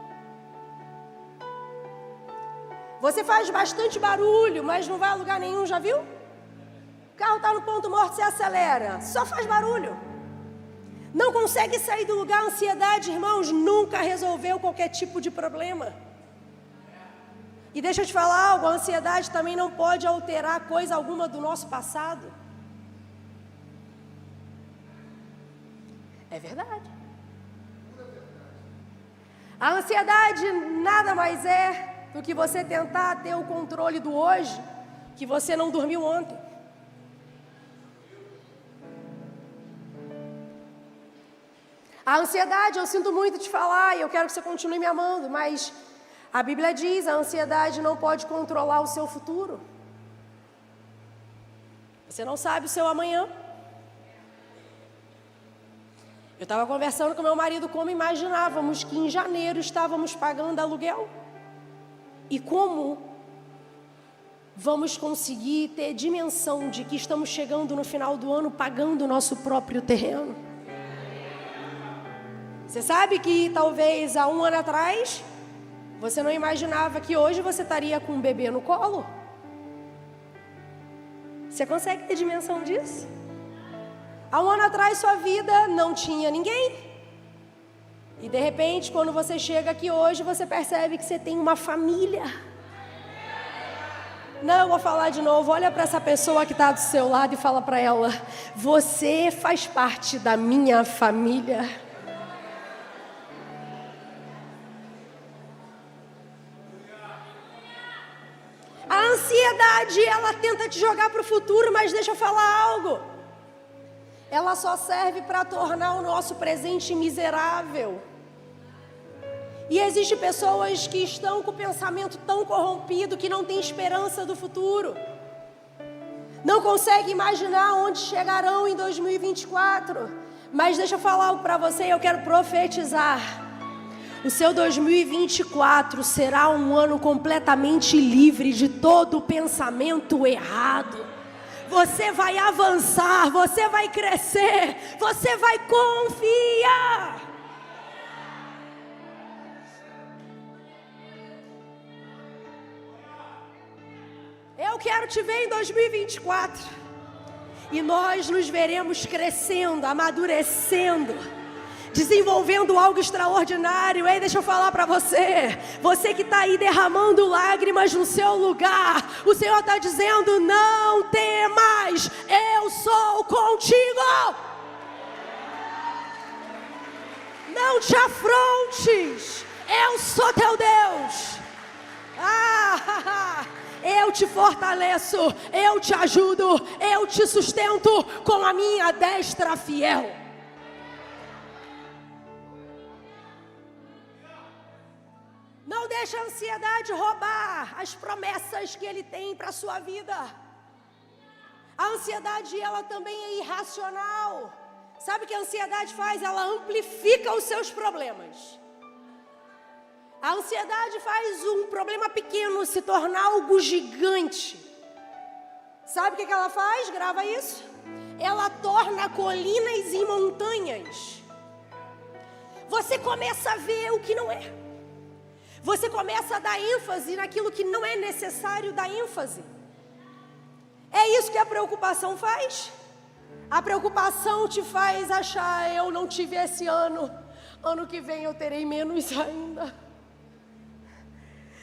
Você faz bastante barulho, mas não vai a lugar nenhum, já viu? O carro está no ponto morto, você acelera, só faz barulho. Não consegue sair do lugar. A ansiedade, irmãos, nunca resolveu qualquer tipo de problema. E deixa eu te falar algo, a ansiedade também não pode alterar coisa alguma do nosso passado. É verdade. A ansiedade nada mais é do que você tentar ter o controle do hoje, que você não dormiu ontem. A ansiedade, eu sinto muito te falar e eu quero que você continue me amando, mas a Bíblia diz, a ansiedade não pode controlar o seu futuro. Você não sabe o seu amanhã. Eu estava conversando com meu marido como imaginávamos que em janeiro estávamos pagando aluguel. E como vamos conseguir ter dimensão de que estamos chegando no final do ano pagando o nosso próprio terreno. Você sabe que talvez há um ano atrás, você não imaginava que hoje você estaria com um bebê no colo? Você consegue ter dimensão disso? Há um ano atrás sua vida não tinha ninguém. E de repente, quando você chega aqui hoje, você percebe que você tem uma família. Não, eu vou falar de novo. Olha para essa pessoa que está do seu lado e fala para ela: você faz parte da minha família. A ansiedade, ela tenta te jogar para o futuro, mas deixa eu falar algo. Ela só serve para tornar o nosso presente miserável. E existem pessoas que estão com o pensamento tão corrompido que não tem esperança do futuro. Não conseguem imaginar onde chegarão em 2024. Mas deixa eu falar algo para você e eu quero profetizar. O seu 2024 será um ano completamente livre de todo pensamento errado. Você vai avançar, você vai crescer, você vai confiar. Eu quero te ver em 2024. E nós nos veremos crescendo, amadurecendo, desenvolvendo algo extraordinário. Ei, deixa eu falar para você. Você que está aí derramando lágrimas no seu lugar, o Senhor está dizendo: não temas, eu sou contigo. Não te afrontes, eu sou teu Deus. Eu te fortaleço, eu te ajudo, eu te sustento com a minha destra fiel. Não deixe a ansiedade roubar as promessas que Ele tem para a sua vida. A ansiedade, ela também é irracional. Sabe o que a ansiedade faz? Ela amplifica os seus problemas. A ansiedade faz um problema pequeno se tornar algo gigante. Sabe o que ela faz? Grava isso. Ela torna colinas em montanhas. Você começa a ver o que não é. Você começa a dar ênfase naquilo que não é necessário dar ênfase. É isso que a preocupação faz. A preocupação te faz achar: eu não tive esse ano, ano que vem eu terei menos ainda.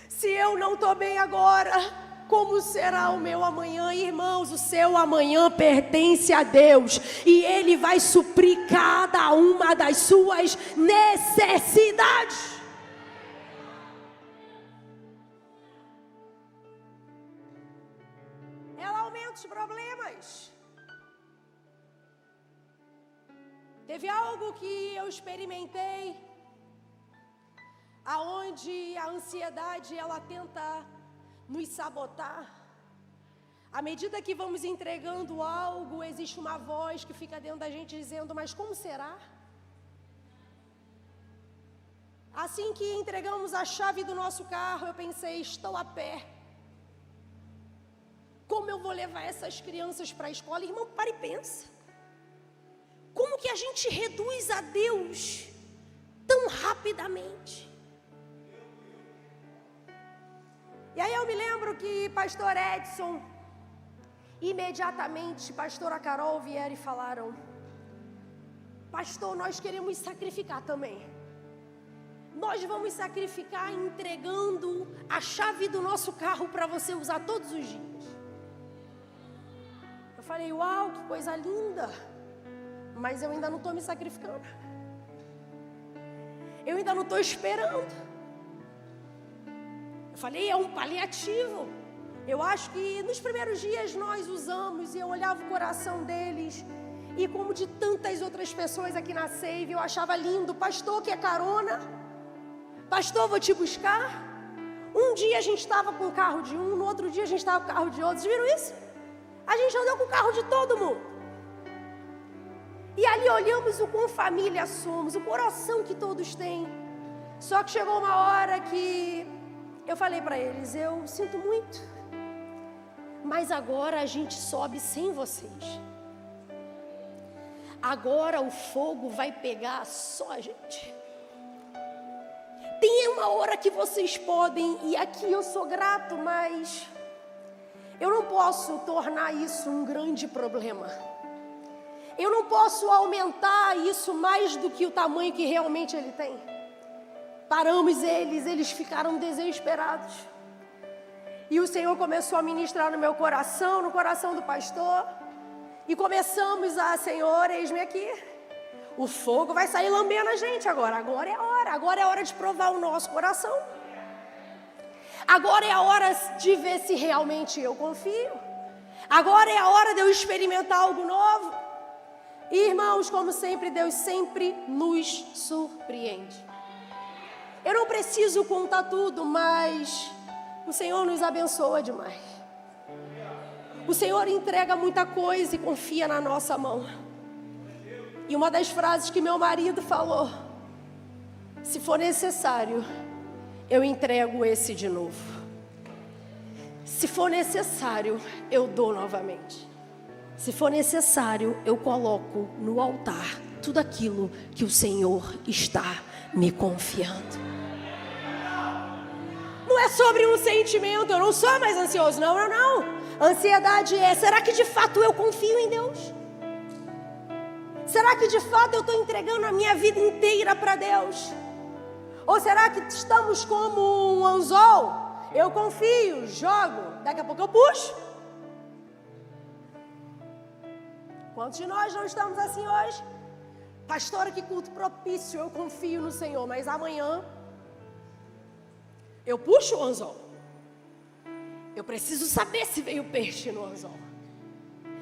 Se eu não estou bem agora, como será o meu amanhã? Irmãos, o seu amanhã pertence a Deus e Ele vai suprir cada uma das suas necessidades. Ela aumenta os problemas. Teve algo que eu experimentei, aonde a ansiedade, ela tenta nos sabotar. À medida que vamos entregando algo, existe uma voz que fica dentro da gente dizendo: mas como será? Assim que entregamos a chave do nosso carro, eu pensei: estou a pé. Como eu vou levar essas crianças para a escola? Irmão, para e pensa. Como que a gente reduz a Deus tão rapidamente? E aí eu me lembro que pastor Edson, imediatamente pastora Carol vieram e falaram: pastor, nós queremos sacrificar também. nós vamos sacrificar entregando a chave do nosso carro para você usar todos os dias. Eu falei, uau, que coisa linda. Mas eu ainda não estou me sacrificando. Eu ainda não estou esperando. Eu falei, é um paliativo. Eu acho que nos primeiros dias nós usamos e eu olhava o coração deles. E como de tantas outras pessoas aqui na Save, eu achava lindo. Pastor, quer carona? Pastor, vou te buscar? Um dia a gente estava com o carro de um, no outro dia a gente estava com o carro de outro. Vocês viram isso? A gente andou com o carro de todo mundo. E ali olhamos o quão família somos, o coração que todos têm. Só que chegou uma hora que eu falei para eles, eu sinto muito, mas agora a gente sobe sem vocês. Agora o fogo vai pegar só a gente. Tem uma hora que vocês podem, e aqui eu sou grato, mas eu não posso tornar isso um grande problema. Eu não posso aumentar isso mais do que o tamanho que realmente ele tem. Paramos eles ficaram desesperados. E o Senhor começou a ministrar no meu coração, no coração do pastor. E começamos a, Senhor, eis-me aqui. O fogo vai sair lambendo a gente agora. Agora é a hora de provar o nosso coração. Agora é a hora de ver se realmente eu confio. Agora é a hora de eu experimentar algo novo. E, irmãos, como sempre, Deus sempre nos surpreende. Eu não preciso contar tudo, mas o Senhor nos abençoa demais. O Senhor entrega muita coisa e confia na nossa mão. E uma das frases que meu marido falou, se for necessário, eu entrego esse de novo. Se for necessário, eu dou novamente. Se for necessário, eu coloco no altar tudo aquilo que o Senhor está me confiando. Não é sobre um sentimento, eu não sou mais ansioso, não. Ansiedade é, será que de fato eu confio em Deus? Será que de fato eu estou entregando a minha vida inteira para Deus? Ou será que estamos como um anzol? Eu confio, jogo, daqui a pouco eu puxo. Quantos de nós não estamos assim hoje? Pastora, que culto propício, eu confio no Senhor, mas amanhã eu puxo o anzol. Eu preciso saber se veio peixe no anzol.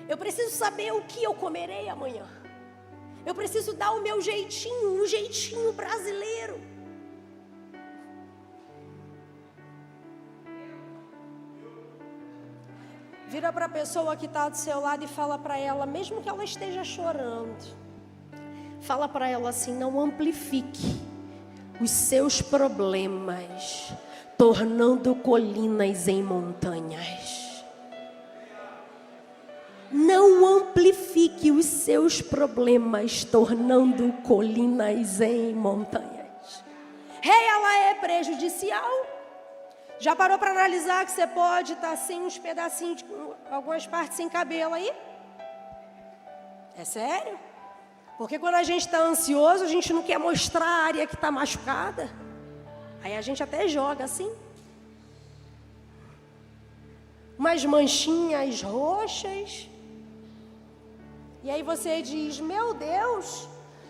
Eu preciso saber o que eu comerei amanhã. Eu preciso dar o meu jeitinho, um jeitinho brasileiro. Vira para a pessoa que está do seu lado e fala para ela, mesmo que ela esteja chorando, fala para ela assim, não amplifique os seus problemas, tornando colinas em montanhas. Não amplifique os seus problemas, tornando colinas em montanhas. Ela é prejudicial. Já parou para analisar que você pode estar sem uns pedacinhos, algumas partes sem cabelo aí? É sério? Porque quando a gente está ansioso, a gente não quer mostrar a área que está machucada. Aí a gente até joga assim. Umas manchinhas roxas. E aí você diz, meu Deus,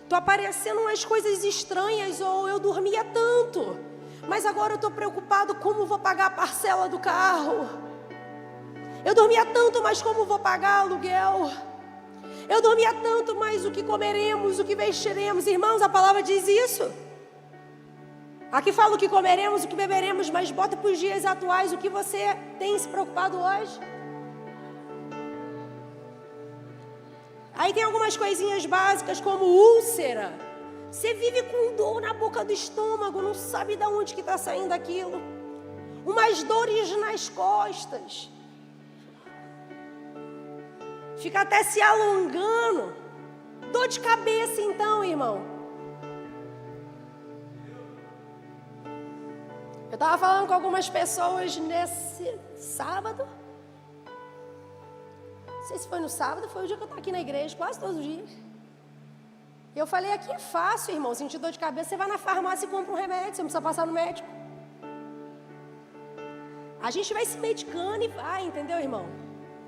tô aparecendo umas coisas estranhas, ou eu dormia tanto. Mas agora eu estou preocupado como vou pagar a parcela do carro. Eu dormia tanto, mas como vou pagar aluguel? Eu dormia tanto, mas o que comeremos, o que vestiremos? Irmãos, a palavra diz isso. Aqui fala o que comeremos, o que beberemos, mas bota para os dias atuais o que você tem se preocupado hoje. Aí tem algumas coisinhas básicas como úlcera. Você vive com dor na boca do estômago, não sabe de onde que está saindo aquilo. Umas dores nas costas. Fica até se alongando. Dor de cabeça então, irmão. Eu estava falando com algumas pessoas nesse sábado. Não sei se foi no sábado, foi o dia que eu estava aqui na igreja, quase todos os dias. Eu falei, aqui é fácil, irmão. Sentir dor de cabeça, você vai na farmácia e compra um remédio, você não precisa passar no médico. A gente vai se medicando e vai, entendeu, irmão?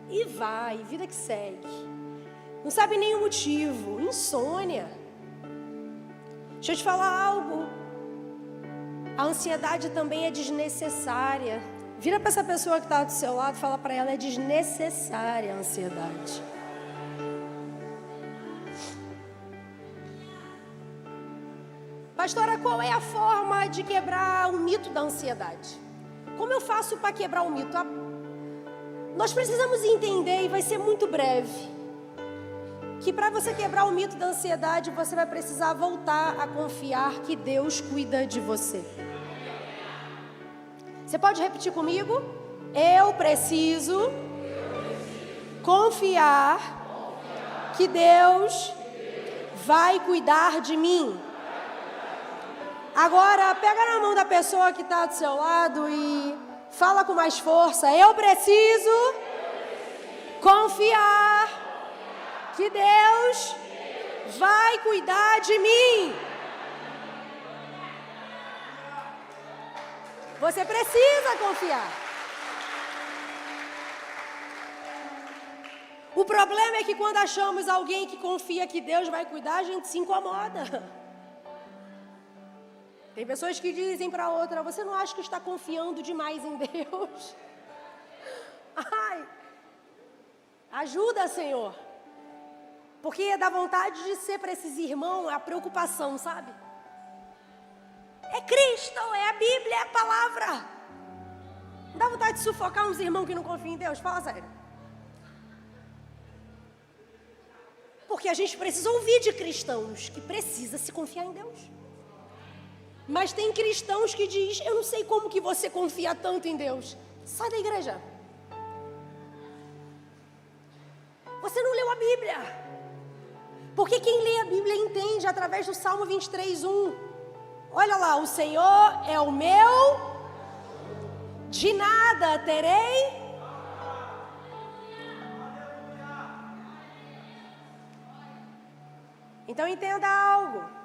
E vai, vida que segue. Não sabe nem o motivo, insônia. Deixa eu te falar algo. A ansiedade também é desnecessária. Vira para essa pessoa que está do seu lado e fala para ela, é desnecessária a ansiedade. Pastora, qual é a forma de quebrar o mito da ansiedade? Como eu faço para quebrar o mito? Nós precisamos entender, e vai ser muito breve, que para você quebrar o mito da ansiedade, você vai precisar voltar a confiar que Deus cuida de você. Você pode repetir comigo? Eu preciso confiar que Deus vai cuidar de mim. Agora, pega na mão da pessoa que está do seu lado e fala com mais força. Eu preciso confiar que Deus vai cuidar de mim. Você precisa confiar. O problema é que quando achamos alguém que confia que Deus vai cuidar, a gente se incomoda. Tem pessoas que dizem para outra, você não acha que está confiando demais em Deus? Ai, ajuda, Senhor. Porque dá vontade de ser para esses irmãos a preocupação, sabe? É Cristo, é a Bíblia, é a palavra. Não dá vontade de sufocar uns irmãos que não confiam em Deus? Fala sério. Porque a gente precisa ouvir de cristãos que precisa se confiar em Deus. Mas tem cristãos que diz, eu não sei como que você confia tanto em Deus. Sai da igreja. Você não leu a Bíblia. Porque quem lê a Bíblia entende através do Salmo 23:1. Olha lá, o Senhor é o meu, de nada terei. Então entenda algo.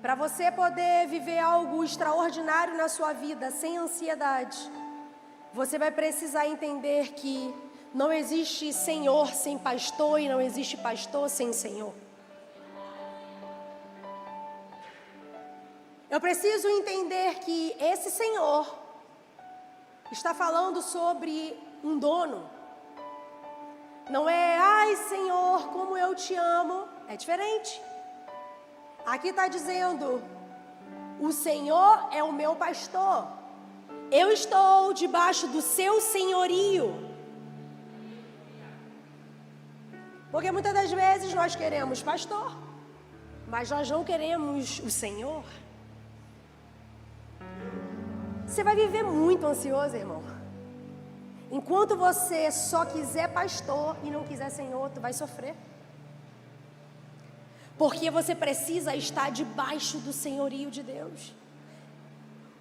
Para você poder viver algo extraordinário na sua vida sem ansiedade, você vai precisar entender que não existe Senhor sem pastor e não existe pastor sem Senhor. Eu preciso entender que esse Senhor está falando sobre um dono. Não é, ai Senhor, como eu te amo. É diferente. Aqui está dizendo, o Senhor é o meu pastor. Eu estou debaixo do seu senhorio. Porque muitas das vezes nós queremos pastor, mas nós não queremos o Senhor. Você vai viver muito ansioso, irmão. Enquanto você só quiser pastor e não quiser Senhor, tu vai sofrer. Porque você precisa estar debaixo do senhorio de Deus.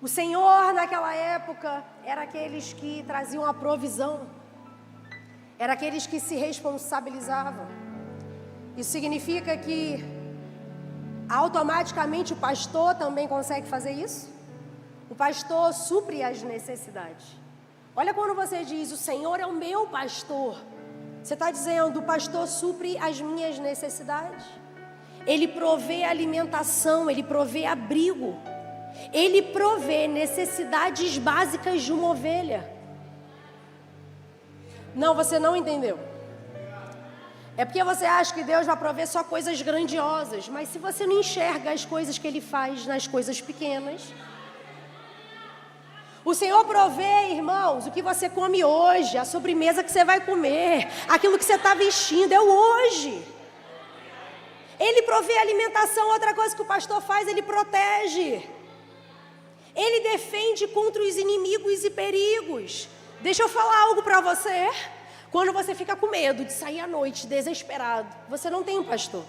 O Senhor naquela época era aqueles que traziam a provisão. Era aqueles que se responsabilizavam. Isso significa que automaticamente o pastor também consegue fazer isso? O pastor supre as necessidades. Olha quando você diz, o Senhor é o meu pastor. Você está dizendo, o pastor supre as minhas necessidades. Ele provê alimentação, ele provê abrigo. Ele provê necessidades básicas de uma ovelha. Não, você não entendeu. É porque você acha que Deus vai prover só coisas grandiosas. Mas se você não enxerga as coisas que Ele faz nas coisas pequenas. O Senhor provê, irmãos, o que você come hoje, a sobremesa que você vai comer, aquilo que você está vestindo, é o hoje. Ele provê alimentação, outra coisa que o pastor faz, ele protege. Ele defende contra os inimigos e perigos. Deixa eu falar algo para você. Quando você fica com medo de sair à noite, desesperado, você não tem um pastor.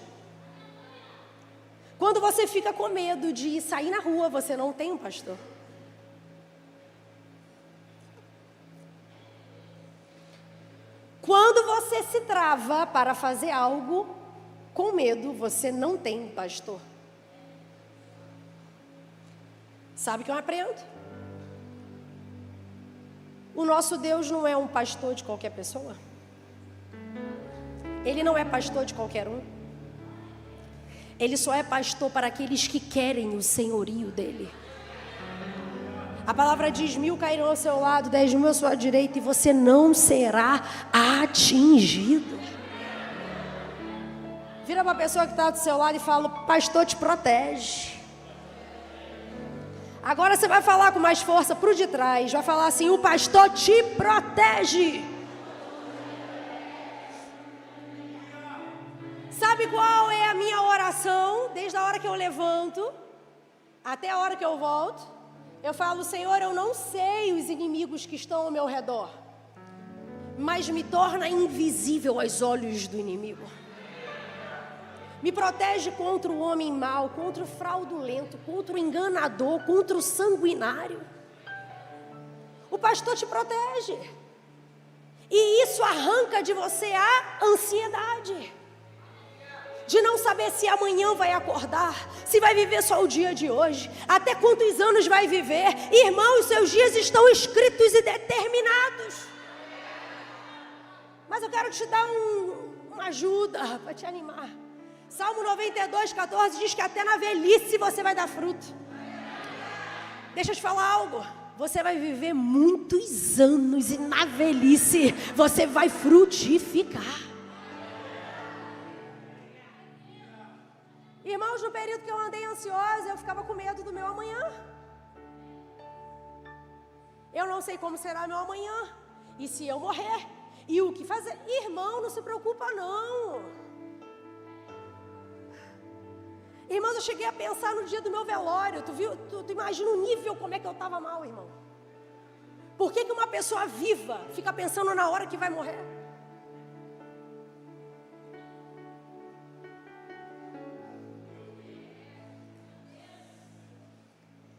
Quando você fica com medo de sair na rua, você não tem um pastor. Quando você se trava para fazer algo, com medo, você não tem pastor. Sabe o que eu aprendo? O nosso Deus não é um pastor de qualquer pessoa. Ele não é pastor de qualquer um. Ele só é pastor para aqueles que querem o senhorio dele. A palavra diz: 1000 cairão ao seu lado, 10.000 à sua direita, e você não será atingido. Vira para a pessoa que está do seu lado e fala: o pastor te protege. Agora você vai falar com mais força para o de trás. Vai falar assim: o pastor te protege. Sabe qual é a minha oração? Desde a hora que eu levanto até a hora que eu volto, eu falo: Senhor, eu não sei os inimigos que estão ao meu redor, mas me torna invisível aos olhos do inimigo. Me protege contra o homem mau, contra o fraudulento, contra o enganador, contra o sanguinário. O pastor te protege. E isso arranca de você a ansiedade. De não saber se amanhã vai acordar, se vai viver só o dia de hoje, até quantos anos vai viver. Irmão, os seus dias estão escritos e determinados. Mas eu quero te dar uma ajuda para te animar. Salmo 92:14 diz que até na velhice você vai dar fruto. Deixa eu te falar algo. Você vai viver muitos anos e na velhice você vai frutificar. Irmãos, no período que eu andei ansiosa, eu ficava com medo do meu amanhã. Eu não sei como será meu amanhã. E se eu morrer? E o que fazer? Irmão, não se preocupa não. Irmãos, eu cheguei a pensar no dia do meu velório. Tu imagina o nível como é que eu estava mal, irmão. Por que uma pessoa viva fica pensando na hora que vai morrer?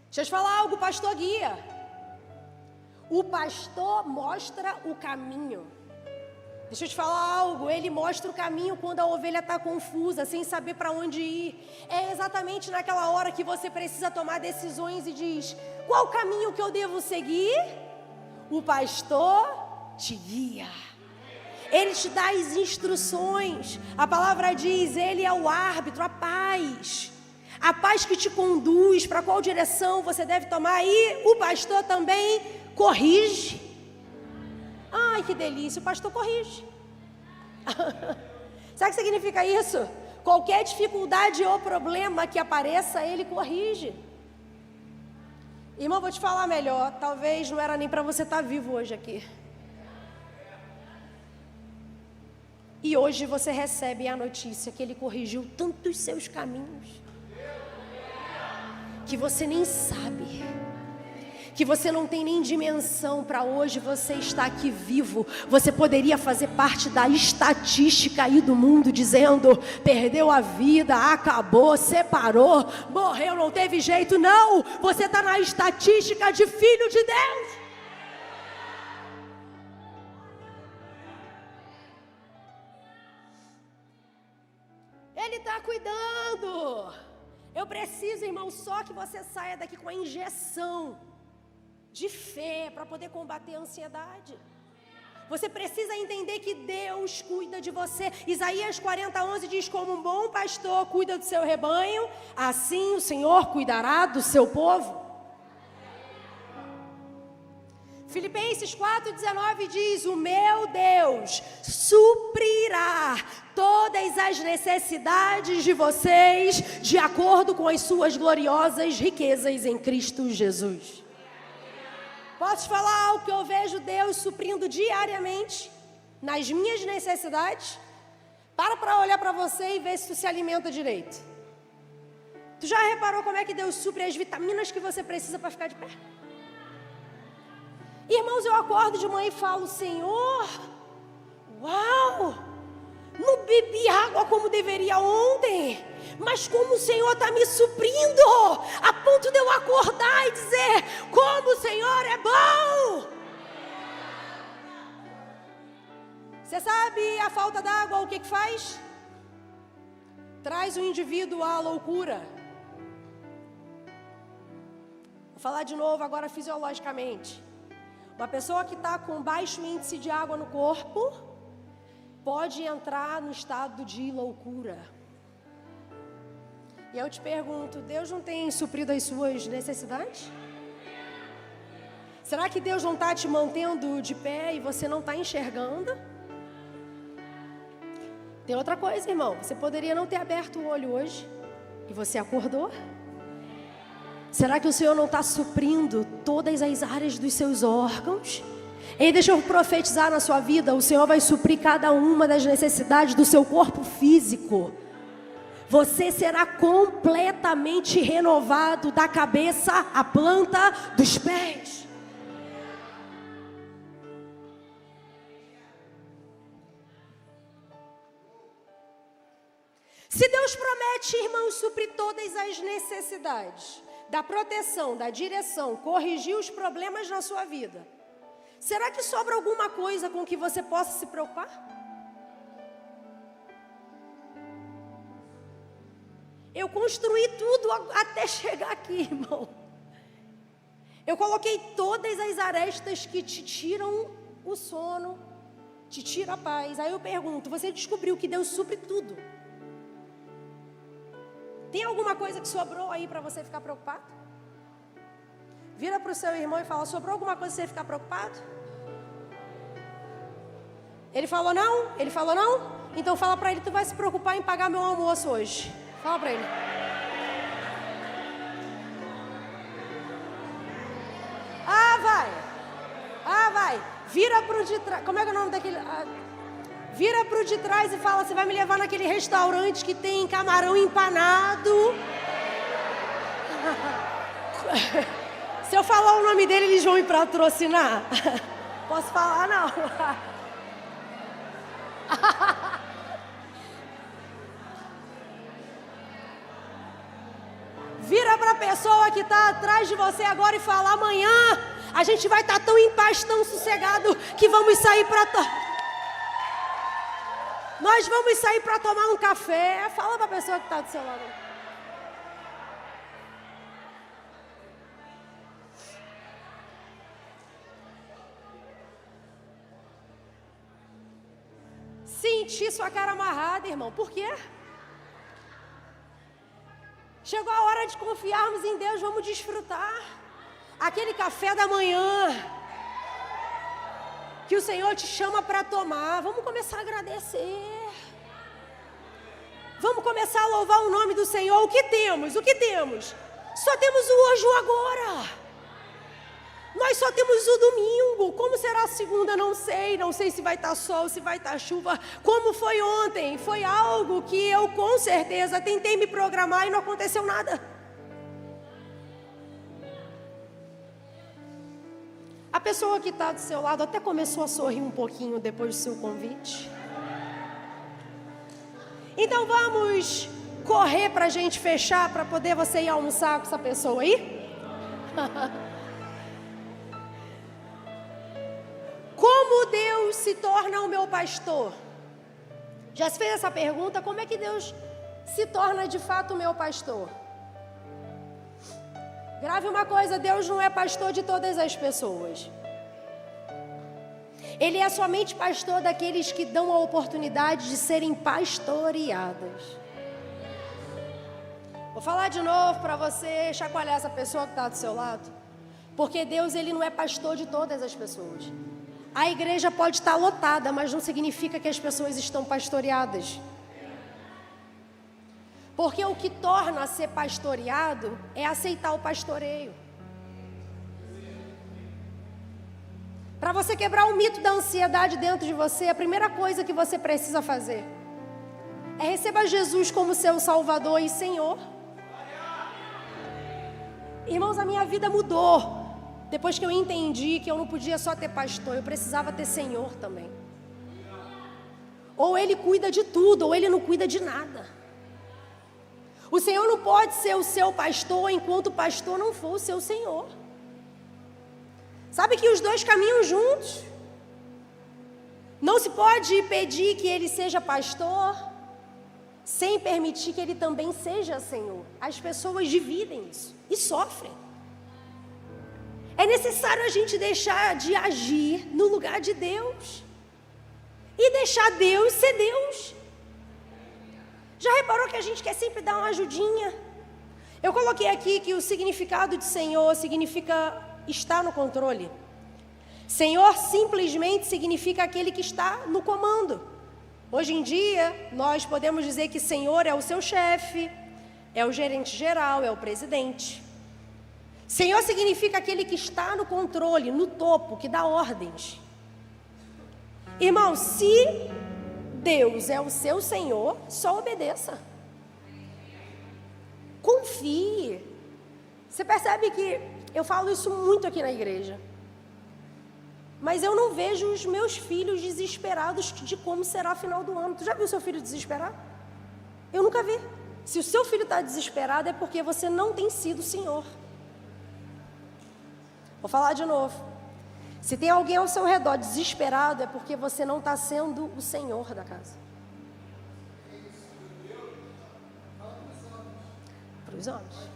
Deixa eu te falar algo, o pastor guia. O pastor mostra o caminho. Deixa eu te falar algo, ele mostra o caminho quando a ovelha está confusa, sem saber para onde ir. É exatamente naquela hora que você precisa tomar decisões e diz: qual caminho que eu devo seguir? O pastor te guia. Ele te dá as instruções. A palavra diz: ele é o árbitro, a paz. A paz que te conduz para qual direção você deve tomar. E o pastor também corrige. Ai, que delícia, o pastor corrige. Sabe o que significa isso? Qualquer dificuldade ou problema que apareça, ele corrige. Irmão, vou te falar melhor. Talvez não era nem para você estar vivo hoje aqui. E hoje você recebe a notícia que ele corrigiu tantos seus caminhos que você nem sabe, que você não tem nem dimensão para hoje você estar aqui vivo. Você poderia fazer parte da estatística aí do mundo, dizendo: perdeu a vida, acabou, separou, morreu, não teve jeito. Não, você está na estatística de filho de Deus. Ele está cuidando. Eu preciso, irmão, só que você saia daqui com a injeção de fé para poder combater a ansiedade. Você precisa entender que Deus cuida de você. Isaías 40:11 diz: como um bom pastor cuida do seu rebanho, assim o Senhor cuidará do seu povo. Filipenses 4:19 diz: o meu Deus suprirá todas as necessidades de vocês de acordo com as suas gloriosas riquezas em Cristo Jesus. Posso te falar algo que eu vejo Deus suprindo diariamente nas minhas necessidades? Para olhar para você e ver se tu se alimenta direito. Tu já reparou como é que Deus supre as vitaminas que você precisa para ficar de pé? Irmãos, eu acordo de manhã e falo: Senhor, uau, não bebi água como deveria ontem, mas como o Senhor está me suprindo, a ponto de eu acordar e dizer: como o Senhor é bom. Você sabe a falta d'água, o que faz? traz o indivíduo à loucura. Vou falar de novo agora fisiologicamente. Uma pessoa que está com baixo índice de água no corpo pode entrar no estado de loucura. E eu te pergunto, Deus não tem suprido as suas necessidades? Será que Deus não está te mantendo de pé e você não está enxergando? Tem outra coisa, irmão. Você poderia não ter aberto o olho hoje e você acordou? Será que o Senhor não está suprindo todas as áreas dos seus órgãos? E deixa eu profetizar na sua vida, o Senhor vai suprir cada uma das necessidades do seu corpo físico. Você será completamente renovado da cabeça à planta dos pés. Se Deus promete, irmãos, suprir todas as necessidades, da proteção, da direção, corrigir os problemas na sua vida, será que sobra alguma coisa com que você possa se preocupar? Eu construí tudo até chegar aqui, irmão. Eu coloquei todas as arestas que te tiram o sono, te tiram a paz. Aí eu pergunto, você descobriu que Deus supre tudo? Tem alguma coisa que sobrou aí para você ficar preocupado? Vira para o seu irmão e fala, sobrou alguma coisa para você ficar preocupado? Ele falou não? Ele falou não? Então fala para ele, tu vai se preocupar em pagar meu almoço hoje. Fala para ele. Vai. Vira para o de trás. Como é que é o nome daquele... Vira para o de trás e fala, você vai me levar naquele restaurante que tem camarão empanado. Se eu falar o nome dele, eles vão me patrocinar? Posso falar, não? Vira para a pessoa que está atrás de você agora e fala, amanhã a gente vai estar tão em paz, tão sossegado, que vamos sair para... Nós vamos sair para tomar um café. Fala para a pessoa que está do seu lado. Senti sua cara amarrada, irmão. Por quê? Chegou a hora de confiarmos em Deus. Vamos desfrutar aquele café da manhã que o Senhor te chama para tomar. Vamos começar a agradecer. Vamos começar a louvar o nome do Senhor. O que temos? O que temos? Só temos o hoje, o agora. Nós só temos o domingo. Como será a segunda? Não sei. Não sei se vai estar sol, se vai estar chuva. Como foi ontem? Foi algo que eu com certeza tentei me programar e não aconteceu nada. A pessoa que está do seu lado até começou a sorrir um pouquinho depois do seu convite. Então vamos correr para a gente fechar, para poder você ir almoçar com essa pessoa aí? Como Deus se torna o meu pastor? Já se fez essa pergunta? Como é que Deus se torna de fato o meu pastor? Grave uma coisa, Deus não é pastor de todas as pessoas. Ele é somente pastor daqueles que dão a oportunidade de serem pastoreadas. Vou falar de novo para você chacoalhar essa pessoa que está do seu lado. Porque Deus, Ele não é pastor de todas as pessoas. A igreja pode estar lotada, mas não significa que as pessoas estão pastoreadas. Porque o que torna ser pastoreado é aceitar o pastoreio. Para você quebrar o mito da ansiedade dentro de você, a primeira coisa que você precisa fazer é receber Jesus como seu Salvador e Senhor. Irmãos, a minha vida mudou depois que eu entendi que eu não podia só ter pastor, eu precisava ter Senhor também. Ou Ele cuida de tudo, ou Ele não cuida de nada. O Senhor não pode ser o seu pastor enquanto o pastor não for o seu Senhor. Sabe que os dois caminham juntos. Não se pode pedir que Ele seja pastor sem permitir que Ele também seja Senhor. As pessoas dividem isso e sofrem. É necessário a gente deixar de agir no lugar de Deus e deixar Deus ser Deus. Já reparou que a gente quer sempre dar uma ajudinha? Eu coloquei aqui que o significado de Senhor significa estar no controle. Senhor simplesmente significa aquele que está no comando. Hoje em dia, nós podemos dizer que Senhor é o seu chefe, é o gerente geral, é o presidente. Senhor significa aquele que está no controle, no topo, que dá ordens. Irmão, se Deus é o seu Senhor, só obedeça. Confie. Você percebe que eu falo isso muito aqui na igreja. Mas eu não vejo os meus filhos desesperados de como será o final do ano. Tu já viu seu filho desesperado? Eu nunca vi. Se o seu filho está desesperado é porque você não tem sido o Senhor. Vou falar de novo. Se tem alguém ao seu redor desesperado é porque você não está sendo o Senhor da casa. Para os homens.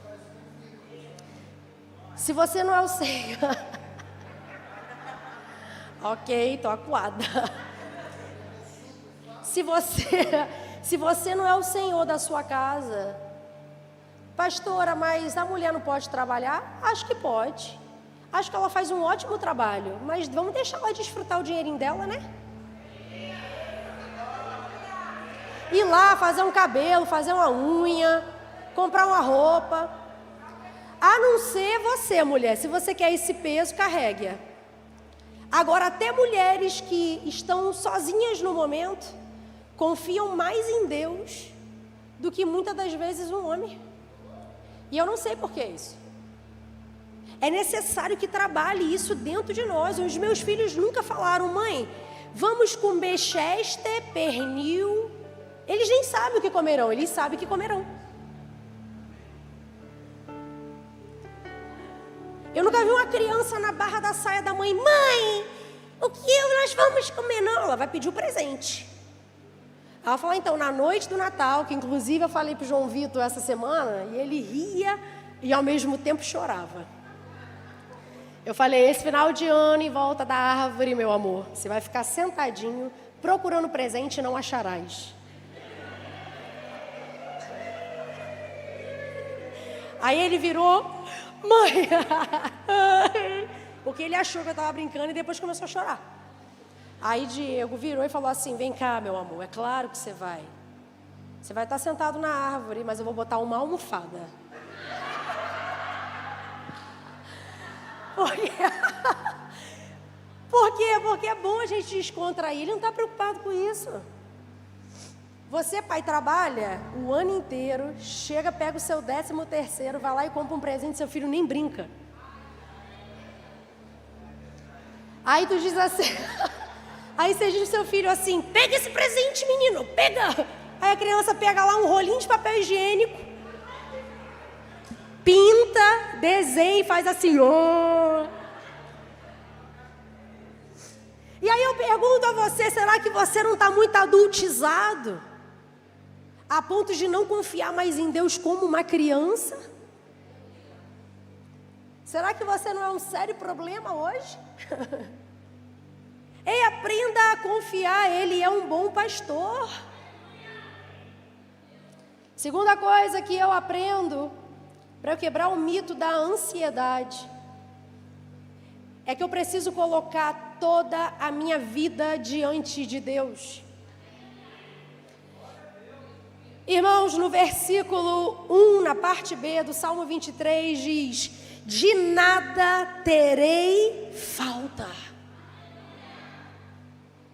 Se você não é o Senhor... Ok, tô acuada. Se você não é o Senhor da sua casa, pastora, mas a mulher não pode trabalhar? Acho que pode. Acho que ela faz um ótimo trabalho, mas vamos deixar ela desfrutar o dinheirinho dela, né? Ir lá, fazer um cabelo, fazer uma unha, comprar uma roupa. A não ser você, mulher, se você quer esse peso, carregue-a. Agora, até mulheres que estão sozinhas no momento, confiam mais em Deus do que muitas das vezes um homem. E eu não sei por que isso. É necessário que trabalhe isso dentro de nós. Os meus filhos nunca falaram, mãe, vamos comer chester, pernil. Eles nem sabem o que comerão, eles sabem o que comerão. Eu nunca vi uma criança na barra da saia da mãe. Mãe, o que nós vamos comer? Não, ela vai pedir o presente. Ela fala, então, na noite do Natal, que inclusive eu falei para o João Vitor essa semana, e ele ria e ao mesmo tempo chorava. Eu falei, esse final de ano, em volta da árvore, meu amor, você vai ficar sentadinho, procurando presente e não acharás. Aí ele virou... Mãe, porque ele achou que eu estava brincando e depois começou a chorar. Aí Diego virou e falou assim, vem cá, meu amor, é claro que você vai. Você vai estar sentado na árvore, mas eu vou botar uma almofada. Por quê? Porque é bom a gente descontrair. Ele não está preocupado com isso. Você, pai, trabalha o ano inteiro, chega, pega o seu 13º, vai lá e compra um presente, seu filho nem brinca. Aí tu diz assim, aí você diz pro seu filho assim, pega esse presente, menino, pega. Aí a criança pega lá um rolinho de papel higiênico, pinta, desenha e faz assim, oh. E aí eu pergunto a você, será que você não está muito adultizado? A ponto de não confiar mais em Deus como uma criança? Será que você não é um sério problema hoje? Ei, aprenda a confiar, Ele é um bom pastor. Segunda coisa que eu aprendo, para eu quebrar o mito da ansiedade, é que eu preciso colocar toda a minha vida diante de Deus. Irmãos, no versículo 1, na parte B do Salmo 23, diz, de nada terei falta.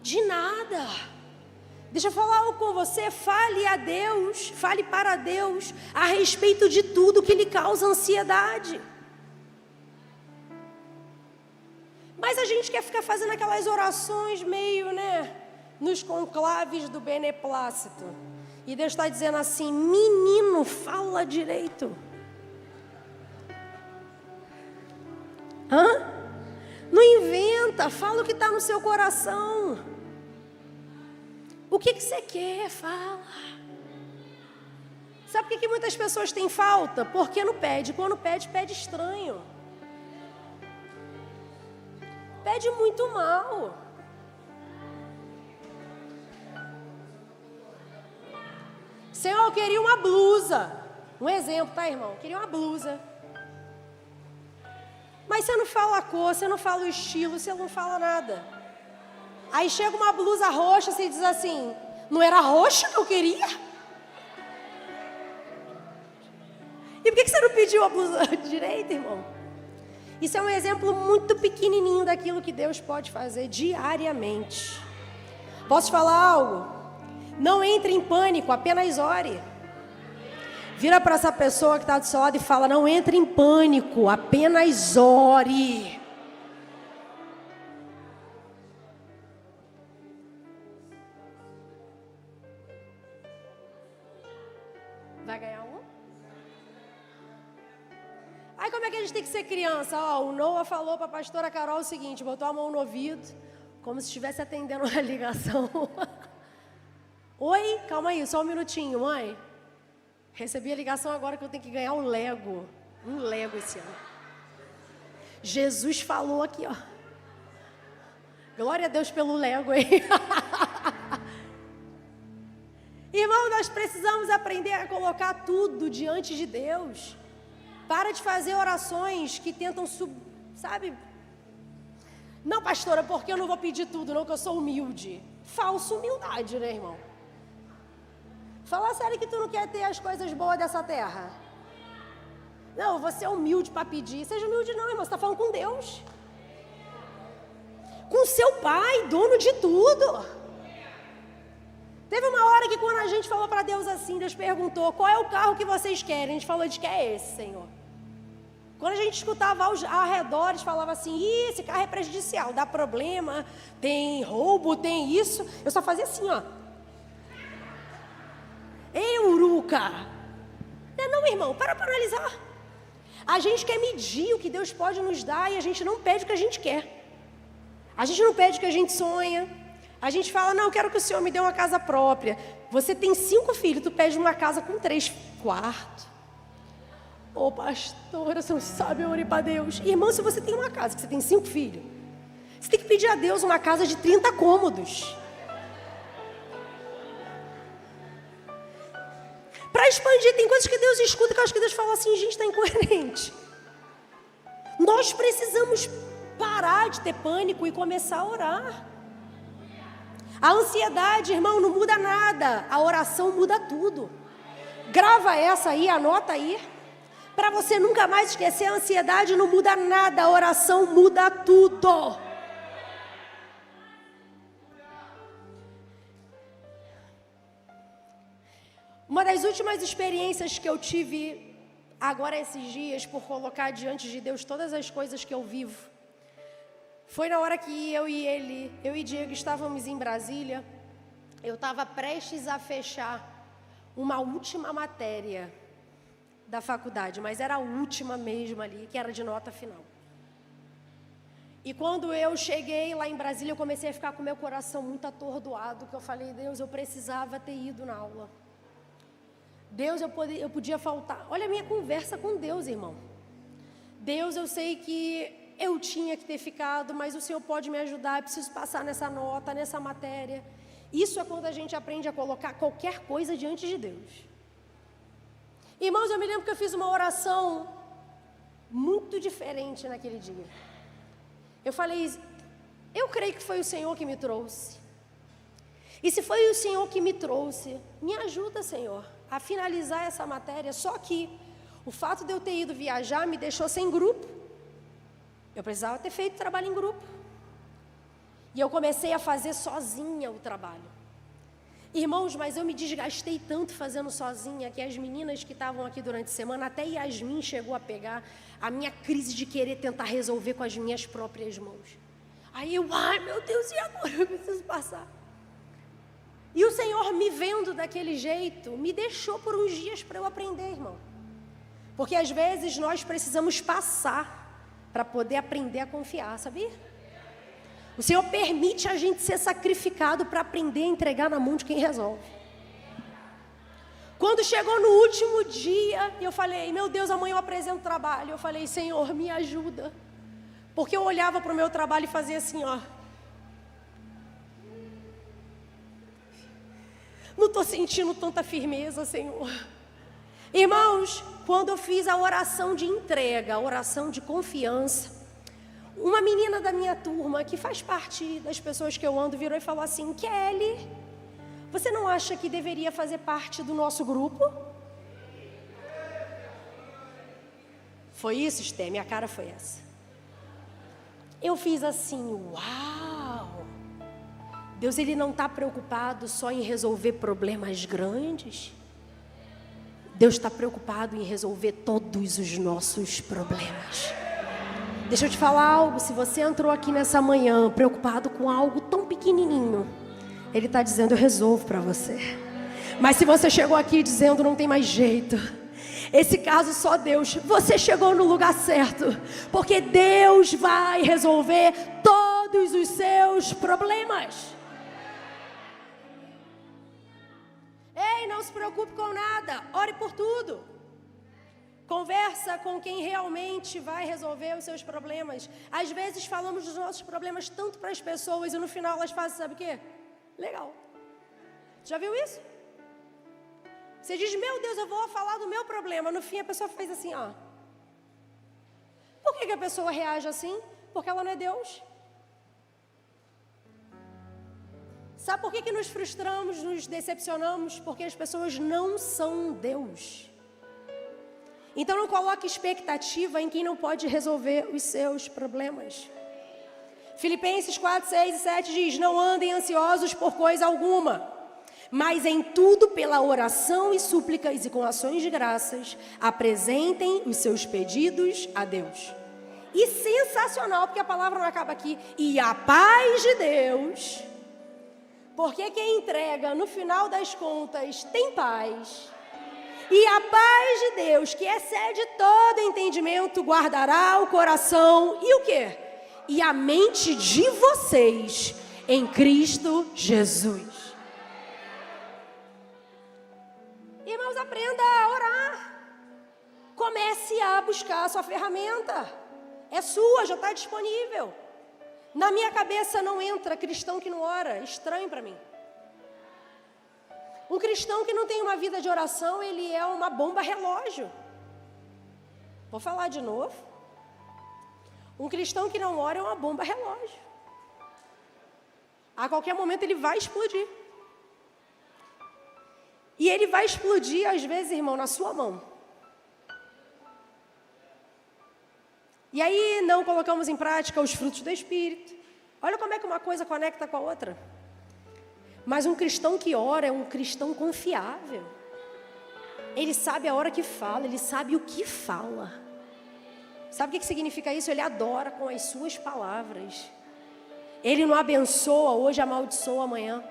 De nada. Deixa eu falar algo com você, fale a Deus, fale para Deus a respeito de tudo que lhe causa ansiedade. Mas a gente quer ficar fazendo aquelas orações meio, nos conclaves do beneplácito. E Deus está dizendo assim, menino, fala direito. Não inventa, fala o que está no seu coração. O que você quer, fala. Sabe por que muitas pessoas têm falta? Porque não pede. Quando pede, pede estranho. Pede muito mal. Senhor, eu queria uma blusa. Um exemplo, tá, irmão? Eu queria uma blusa. Mas você não fala a cor, você não fala o estilo, você não fala nada. Aí chega uma blusa roxa, você diz assim, não era roxa que eu queria? E por que você não pediu a blusa direita, irmão? Isso é um exemplo muito pequenininho daquilo que Deus pode fazer diariamente. Posso te falar algo? Não entre em pânico, apenas ore. Vira para essa pessoa que está do seu lado e fala, não entre em pânico, apenas ore. Vai ganhar um? Aí como é que a gente tem que ser criança? O Noah falou para a pastora Carol o seguinte, botou a mão no ouvido, como se estivesse atendendo uma ligação. Oi, calma aí, só um minutinho, mãe. Recebi a ligação agora que eu tenho que ganhar um Lego esse ano. Jesus falou aqui, ó. Glória a Deus pelo Lego aí. Irmão, nós precisamos aprender a colocar tudo diante de Deus. Para de fazer orações que tentam, sabe? Não, pastora, porque eu não vou pedir tudo, não, que eu sou humilde. Falsa humildade, né, irmão? Fala sério que tu não quer ter as coisas boas dessa terra. Não, você é humilde para pedir. Seja humilde não, irmão, você está falando com Deus. Com seu pai, dono de tudo. Teve uma hora que quando a gente falou para Deus assim, Deus perguntou, qual é o carro que vocês querem? A gente falou, de que é esse, Senhor. Quando a gente escutava aos arredores, falava assim, esse carro é prejudicial, dá problema, tem roubo, tem isso. Eu só fazia assim, ó. Ei, uruca! Não, irmão, para analisar. A gente quer medir o que Deus pode nos dar e a gente não pede o que a gente quer. A gente não pede o que a gente sonha. A gente fala, não, eu quero que o Senhor me dê uma casa própria. Você tem 5 filhos, tu pede uma casa com 3 quartos. Ô, pastora, você não sabe, eu orei para Deus. Irmão, se você tem uma casa, que você tem 5 filhos, você tem que pedir a Deus uma casa de 30 cômodos. Para expandir, tem coisas que Deus escuta, que eu acho que Deus fala assim, gente, está incoerente. Nós precisamos parar de ter pânico e começar a orar. A ansiedade, irmão, não muda nada. A oração muda tudo. Grava essa aí, anota aí. Para você nunca mais esquecer, a ansiedade não muda nada. A oração muda tudo. Uma das últimas experiências que eu tive agora esses dias, por colocar diante de Deus todas as coisas que eu vivo, foi na hora que eu e Diego estávamos em Brasília. Eu estava prestes a fechar uma última matéria da faculdade, mas era a última mesmo ali, que era de nota final. E quando eu cheguei lá em Brasília, eu comecei a ficar com meu coração muito atordoado, que eu falei, Deus, eu precisava ter ido na aula. Deus, eu podia faltar. Olha a minha conversa com Deus, irmão. Deus, eu sei que eu tinha que ter ficado, mas o Senhor pode me ajudar, eu preciso passar nessa nota, nessa matéria. Isso é quando a gente aprende a colocar qualquer coisa diante de Deus. Irmãos, eu me lembro que eu fiz uma oração muito diferente naquele dia. Eu falei, eu creio que foi o Senhor que me trouxe. E se foi o Senhor que me trouxe, me ajuda, Senhor, a finalizar essa matéria. Só que o fato de eu ter ido viajar me deixou sem grupo. Eu precisava ter feito trabalho em grupo. E eu comecei a fazer sozinha o trabalho. Irmãos, mas eu me desgastei tanto fazendo sozinha, que as meninas que estavam aqui durante a semana, até Yasmin chegou a pegar a minha crise de querer tentar resolver com as minhas próprias mãos. Aí eu, ai meu Deus, e agora? Eu preciso passar. E o Senhor, me vendo daquele jeito, me deixou por uns dias para eu aprender, irmão. Porque às vezes nós precisamos passar para poder aprender a confiar, sabia? O Senhor permite a gente ser sacrificado para aprender a entregar na mão de quem resolve. Quando chegou no último dia, eu falei, meu Deus, amanhã eu apresento o trabalho. Eu falei, Senhor, me ajuda. Porque eu olhava para o meu trabalho e fazia assim, ó. Não estou sentindo tanta firmeza, Senhor. Irmãos, quando eu fiz a oração de entrega, a oração de confiança, uma menina da minha turma, que faz parte das pessoas que eu ando, virou e falou assim, Kelly, você não acha que deveria fazer parte do nosso grupo? Foi isso, Esté? Minha cara foi essa. Eu fiz assim, uau! Deus, Ele não está preocupado só em resolver problemas grandes. Deus está preocupado em resolver todos os nossos problemas. Deixa eu te falar algo, se você entrou aqui nessa manhã preocupado com algo tão pequenininho, Ele está dizendo, eu resolvo para você. Mas se você chegou aqui dizendo, não tem mais jeito, esse caso só Deus, você chegou no lugar certo, porque Deus vai resolver todos os seus problemas. Ei, não se preocupe com nada, ore por tudo. Conversa com quem realmente vai resolver os seus problemas. Às vezes falamos dos nossos problemas tanto para as pessoas e no final elas fazem, sabe o quê? Legal. Já viu isso? Você diz, meu Deus, eu vou falar do meu problema. No fim a pessoa fez assim, ó. Por que a pessoa reage assim? Porque ela não é Deus. Sabe por que nos frustramos, nos decepcionamos? Porque as pessoas não são Deus. Então não coloque expectativa em quem não pode resolver os seus problemas. Filipenses 4, 6 e 7 diz, não andem ansiosos por coisa alguma, mas em tudo pela oração e súplicas e com ações de graças, apresentem os seus pedidos a Deus. E sensacional, porque a palavra não acaba aqui, e a paz de Deus, porque quem entrega no final das contas tem paz. E a paz de Deus, que excede todo entendimento, guardará o coração e o quê? E a mente de vocês em Cristo Jesus. Irmãos, aprenda a orar. Comece a buscar a sua ferramenta. É sua, já está disponível. Na minha cabeça não entra cristão que não ora, estranho para mim. Um cristão que não tem uma vida de oração, ele é uma bomba relógio. Vou falar de novo. Um cristão que não ora é uma bomba relógio. A qualquer momento ele vai explodir. E ele vai explodir, às vezes, irmão, na sua mão. E aí não colocamos em prática os frutos do Espírito. Olha como é que uma coisa conecta com a outra. Mas um cristão que ora é um cristão confiável. Ele sabe a hora que fala, ele sabe o que fala. Sabe o que significa isso? Ele adora com as suas palavras. Ele não abençoa hoje, amaldiçoa amanhã.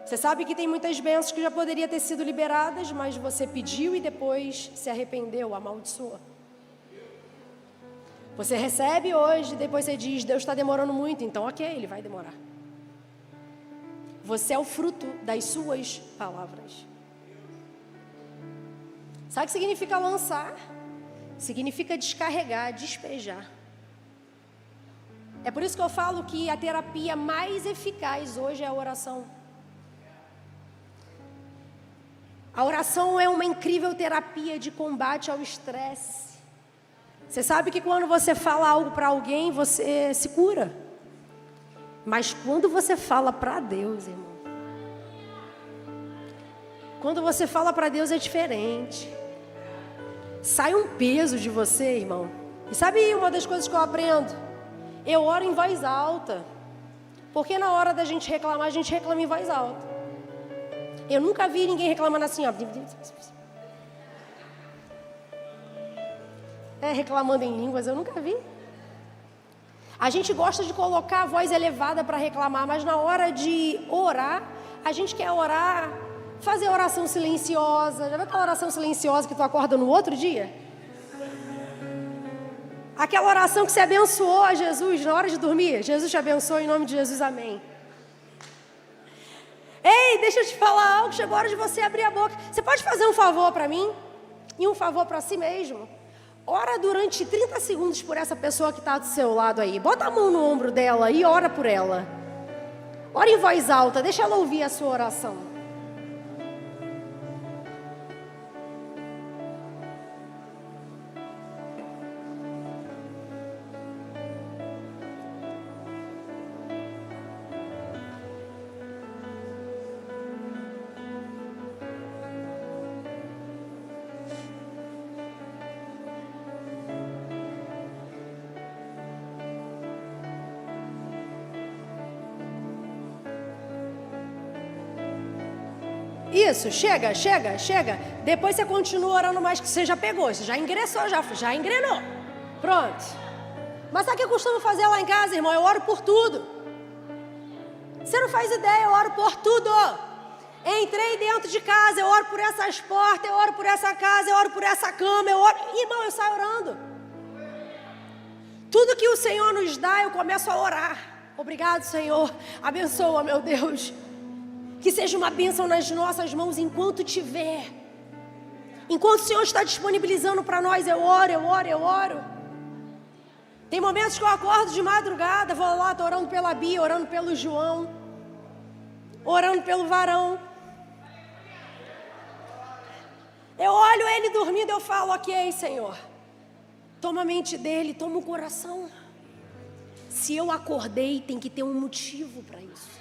Você sabe que tem muitas bênçãos que já poderiam ter sido liberadas, mas você pediu e depois se arrependeu, amaldiçoa. Você recebe hoje, depois você diz, Deus está demorando muito, então ok, Ele vai demorar. Você é o fruto das suas palavras. Sabe o que significa lançar? Significa descarregar, despejar. É por isso que eu falo que a terapia mais eficaz hoje é a oração. A oração é uma incrível terapia de combate ao estresse. Você sabe que quando você fala algo para alguém, você se cura. Mas quando você fala para Deus, irmão, quando você fala para Deus é diferente. Sai um peso de você, irmão. E sabe uma das coisas que eu aprendo? Eu oro em voz alta. Porque na hora da gente reclamar, a gente reclama em voz alta. Eu nunca vi ninguém reclamando assim, ó. Reclamando em línguas, eu nunca vi. A gente gosta de colocar a voz elevada para reclamar, mas na hora de orar, a gente quer orar, fazer oração silenciosa. Já viu aquela oração silenciosa que tu acorda no outro dia? Aquela oração que você abençoou a Jesus na hora de dormir. Jesus te abençoe em nome de Jesus, amém. Ei, Ei, deixa eu te falar algo, chegou a hora de você abrir a boca. Você pode fazer um favor para mim? E um favor para si mesmo? Ora durante 30 segundos por essa pessoa que está do seu lado aí. Bota a mão no ombro dela e ora por ela. Ora em voz alta, deixa ela ouvir a sua oração. Isso, chega. Depois você continua orando mais, que você já pegou, você já ingressou, já engrenou. Pronto. Mas sabe o que eu costumo fazer lá em casa, irmão? Eu oro por tudo. Você não faz ideia, eu oro por tudo. Entrei dentro de casa, eu oro por essas portas, eu oro por essa casa, eu oro por essa cama, eu oro... Irmão, eu saio orando. Tudo que o Senhor nos dá, eu começo a orar. Obrigado, Senhor. Abençoa, meu Deus. Que seja uma bênção nas nossas mãos enquanto tiver. Enquanto o Senhor está disponibilizando para nós, eu oro. Tem momentos que eu acordo de madrugada, vou lá, estou orando pela Bia, orando pelo João, orando pelo varão. Eu olho ele dormindo, eu falo, ok, Senhor. Toma a mente dele, toma o coração. Se eu acordei, tem que ter um motivo para isso.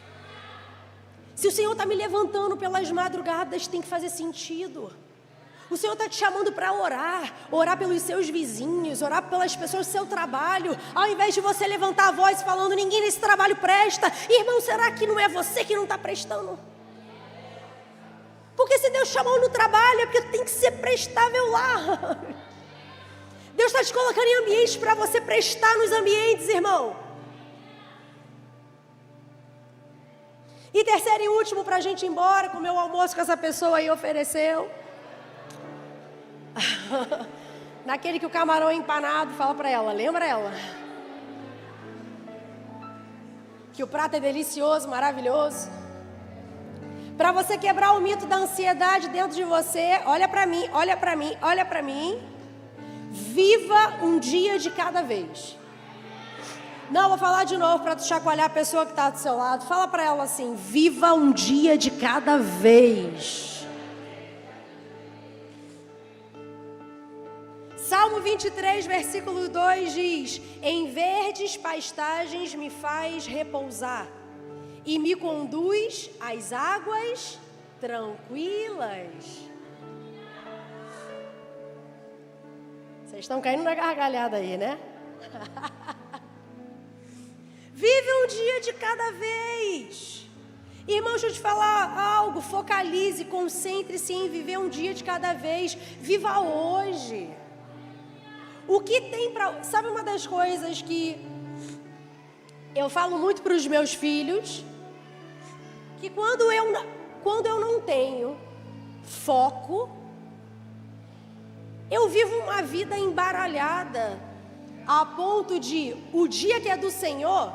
Se o Senhor está me levantando pelas madrugadas, tem que fazer sentido. O Senhor está te chamando para orar pelos seus vizinhos, orar pelas pessoas do seu trabalho. Ao invés de você levantar a voz falando, ninguém nesse trabalho presta. Irmão, será que não é você que não está prestando? Porque se Deus chamou no trabalho, é porque tem que ser prestável lá. Deus está te colocando em ambientes para você prestar nos ambientes, irmão. E terceiro e último, para a gente ir embora, comer o almoço que essa pessoa aí ofereceu. Naquele que o camarão é empanado, fala para ela, lembra ela? Que o prato é delicioso, maravilhoso. Para você quebrar o mito da ansiedade dentro de você, olha para mim. Viva um dia de cada vez. Não, vou falar de novo para tu chacoalhar a pessoa que está do seu lado. Fala para ela assim, viva um dia de cada vez. Salmo 23, versículo 2 diz, em verdes pastagens me faz repousar e me conduz às águas tranquilas. Vocês estão caindo na gargalhada aí, né? Vive um dia de cada vez. Irmão, deixa eu te falar algo. Focalize, concentre-se em viver um dia de cada vez. Viva hoje. O que tem para... Sabe uma das coisas que eu falo muito para os meus filhos? Que quando eu não tenho foco, eu vivo uma vida embaralhada. A ponto de, o dia que é do Senhor...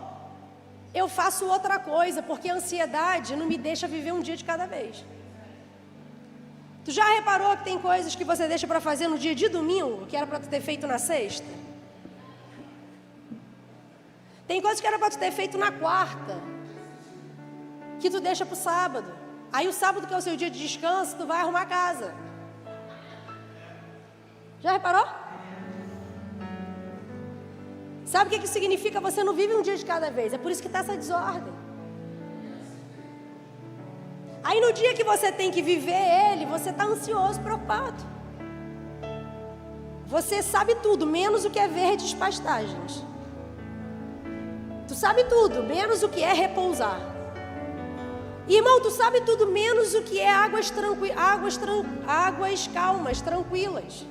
eu faço outra coisa, porque a ansiedade não me deixa viver um dia de cada vez. Tu já reparou que tem coisas que você deixa para fazer no dia de domingo, que era para tu ter feito na sexta? Tem coisas que era para tu ter feito na quarta, que tu deixa para o sábado. Aí o sábado, que é o seu dia de descanso, tu vai arrumar a casa. Já reparou? Sabe o que significa? Você não vive um dia de cada vez. É por isso que está essa desordem. Aí no dia que você tem que viver ele, você está ansioso, preocupado. Você sabe tudo, menos o que é verdes pastagens. Tu sabe tudo, menos o que é repousar. Irmão, tu sabe tudo, menos o que é águas calmas, tranquilas.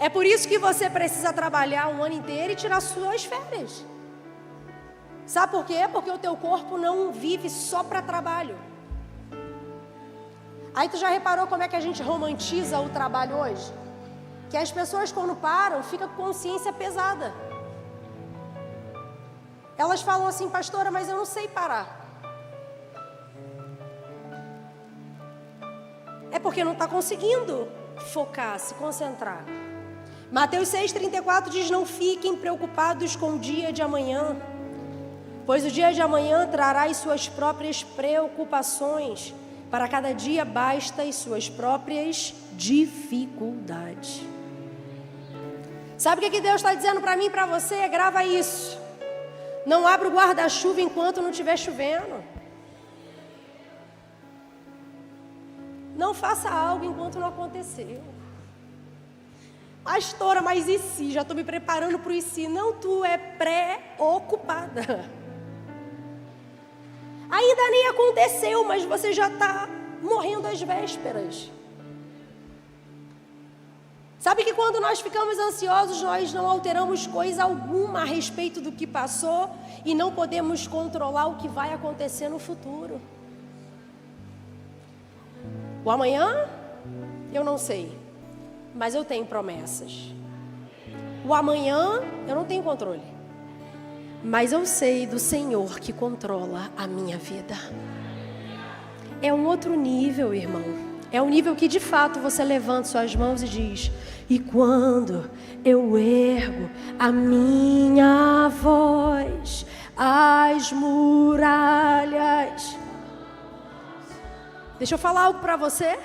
É por isso que você precisa trabalhar um ano inteiro e tirar suas férias. Sabe por quê? Porque o teu corpo não vive só para trabalho. Aí tu já reparou como é que a gente romantiza o trabalho hoje? Que as pessoas quando param, ficam com consciência pesada. Elas falam assim, pastora, mas eu não sei parar. porque não está conseguindo focar, se concentrar. Mateus 6,34 diz: não fiquem preocupados com o dia de amanhã, pois o dia de amanhã trará as suas próprias preocupações. Para cada dia basta as suas próprias dificuldades. Sabe o que Deus está dizendo para mim e para você? Grava isso. Não abra o guarda-chuva enquanto não estiver chovendo. Não faça algo enquanto não aconteceu. Pastora, mas e se? Já estou me preparando para o e se. Não, tu é preocupada. Ainda nem aconteceu, mas você já está morrendo às vésperas. Sabe que quando nós ficamos ansiosos, nós não alteramos coisa alguma a respeito do que passou e não podemos controlar o que vai acontecer no futuro. O amanhã, eu não sei, mas eu tenho promessas. O amanhã, eu não tenho controle, mas eu sei do Senhor que controla a minha vida. É um outro nível, irmão. É um nível que de fato você levanta suas mãos e diz: e quando eu ergo a minha voz, as muralhas... Deixa eu falar algo para você.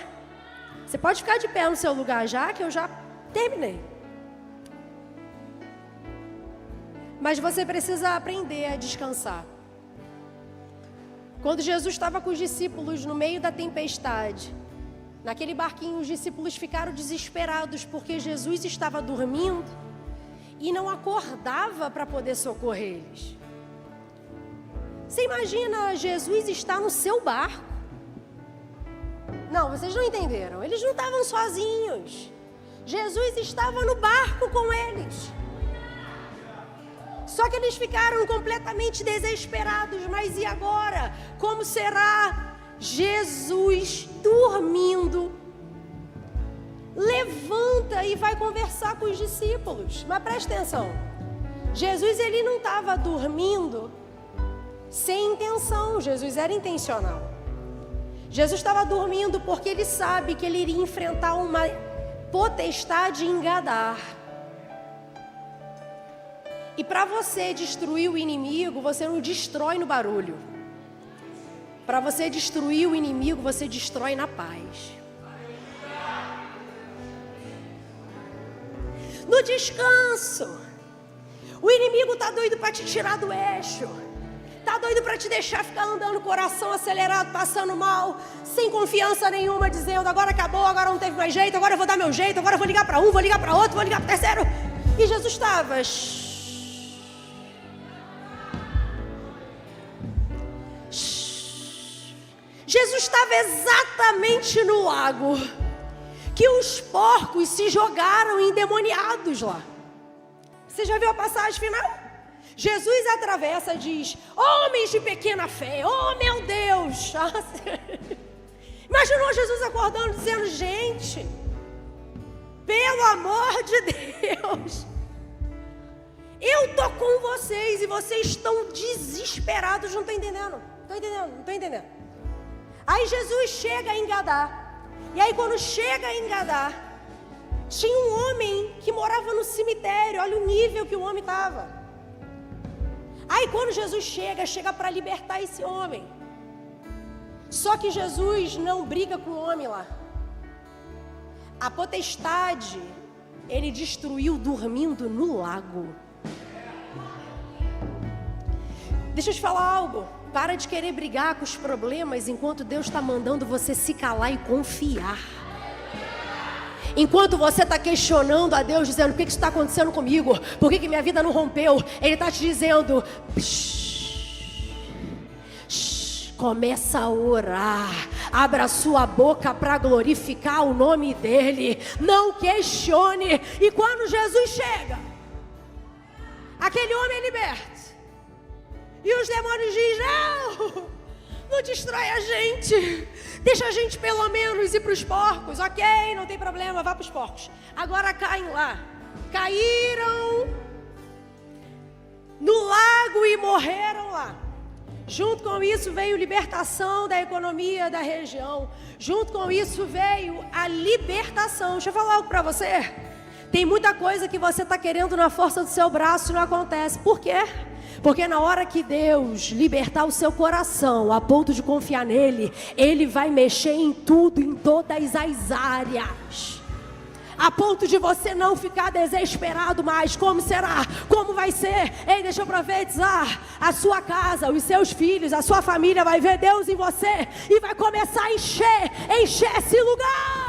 Você pode ficar de pé no seu lugar já, que eu já terminei. Mas você precisa aprender a descansar. Quando Jesus estava com os discípulos no meio da tempestade, naquele barquinho, os discípulos ficaram desesperados porque Jesus estava dormindo e não acordava para poder socorrer eles. Você imagina Jesus estar no seu barco? Não, vocês não entenderam. Eles não estavam sozinhos. Jesus estava no barco com eles. Só que eles ficaram completamente desesperados. Mas e agora? Como será? Jesus dormindo, levanta e vai conversar com os discípulos. Mas presta atenção, Jesus ele não estava dormindo sem intenção, Jesus era intencional. Jesus estava dormindo porque ele sabe que ele iria enfrentar uma potestade em Gadar. E para você destruir o inimigo, você não destrói no barulho. Para você destruir o inimigo, você destrói na paz. No descanso. O inimigo está doido para te tirar do eixo. Está doido para te deixar ficar andando, coração acelerado, passando mal, sem confiança nenhuma, dizendo: agora acabou, agora não teve mais jeito, agora eu vou dar meu jeito, agora eu vou ligar para um, vou ligar para outro, vou ligar para o terceiro. E Jesus estava... Jesus estava exatamente no lago que os porcos se jogaram endemoniados lá. Você já viu a passagem final? Jesus atravessa e diz: homens de pequena fé, oh meu Deus. Imaginou Jesus acordando dizendo: gente, pelo amor de Deus, eu estou com vocês e vocês estão desesperados. Não estou entendendo, não estou entendendo. Aí Jesus chega em Gadá. E aí quando chega em Gadá, tinha um homem que morava no cemitério. Olha o nível que o homem estava. Aí quando Jesus chega para libertar esse homem. Só que Jesus não briga com o homem lá. A potestade, ele destruiu dormindo no lago. Deixa eu te falar algo. Para de querer brigar com os problemas enquanto Deus está mandando você se calar e confiar. Enquanto você está questionando a Deus, dizendo: por que isso está acontecendo comigo? Por que minha vida não rompeu? Ele está te dizendo: começa a orar. Abra sua boca para glorificar o nome dEle. Não questione. E quando Jesus chega, aquele homem é liberto. E os demônios dizem: não destrói a gente. Deixa a gente pelo menos ir para os porcos. Ok, não tem problema, vá para os porcos. Agora caem lá. Caíram no lago e morreram lá. Junto com isso veio libertação da economia da região. Junto com isso veio a libertação. Deixa eu falar algo para você. Tem muita coisa que você está querendo na força do seu braço e não acontece. Por quê? Porque na hora que Deus libertar o seu coração, a ponto de confiar nele, Ele vai mexer em tudo, em todas as áreas. A ponto de você não ficar desesperado mais. Como será? Como vai ser? Ei, deixa eu profetizar. A sua casa, os seus filhos, a sua família vai ver Deus em você e vai começar a encher esse lugar.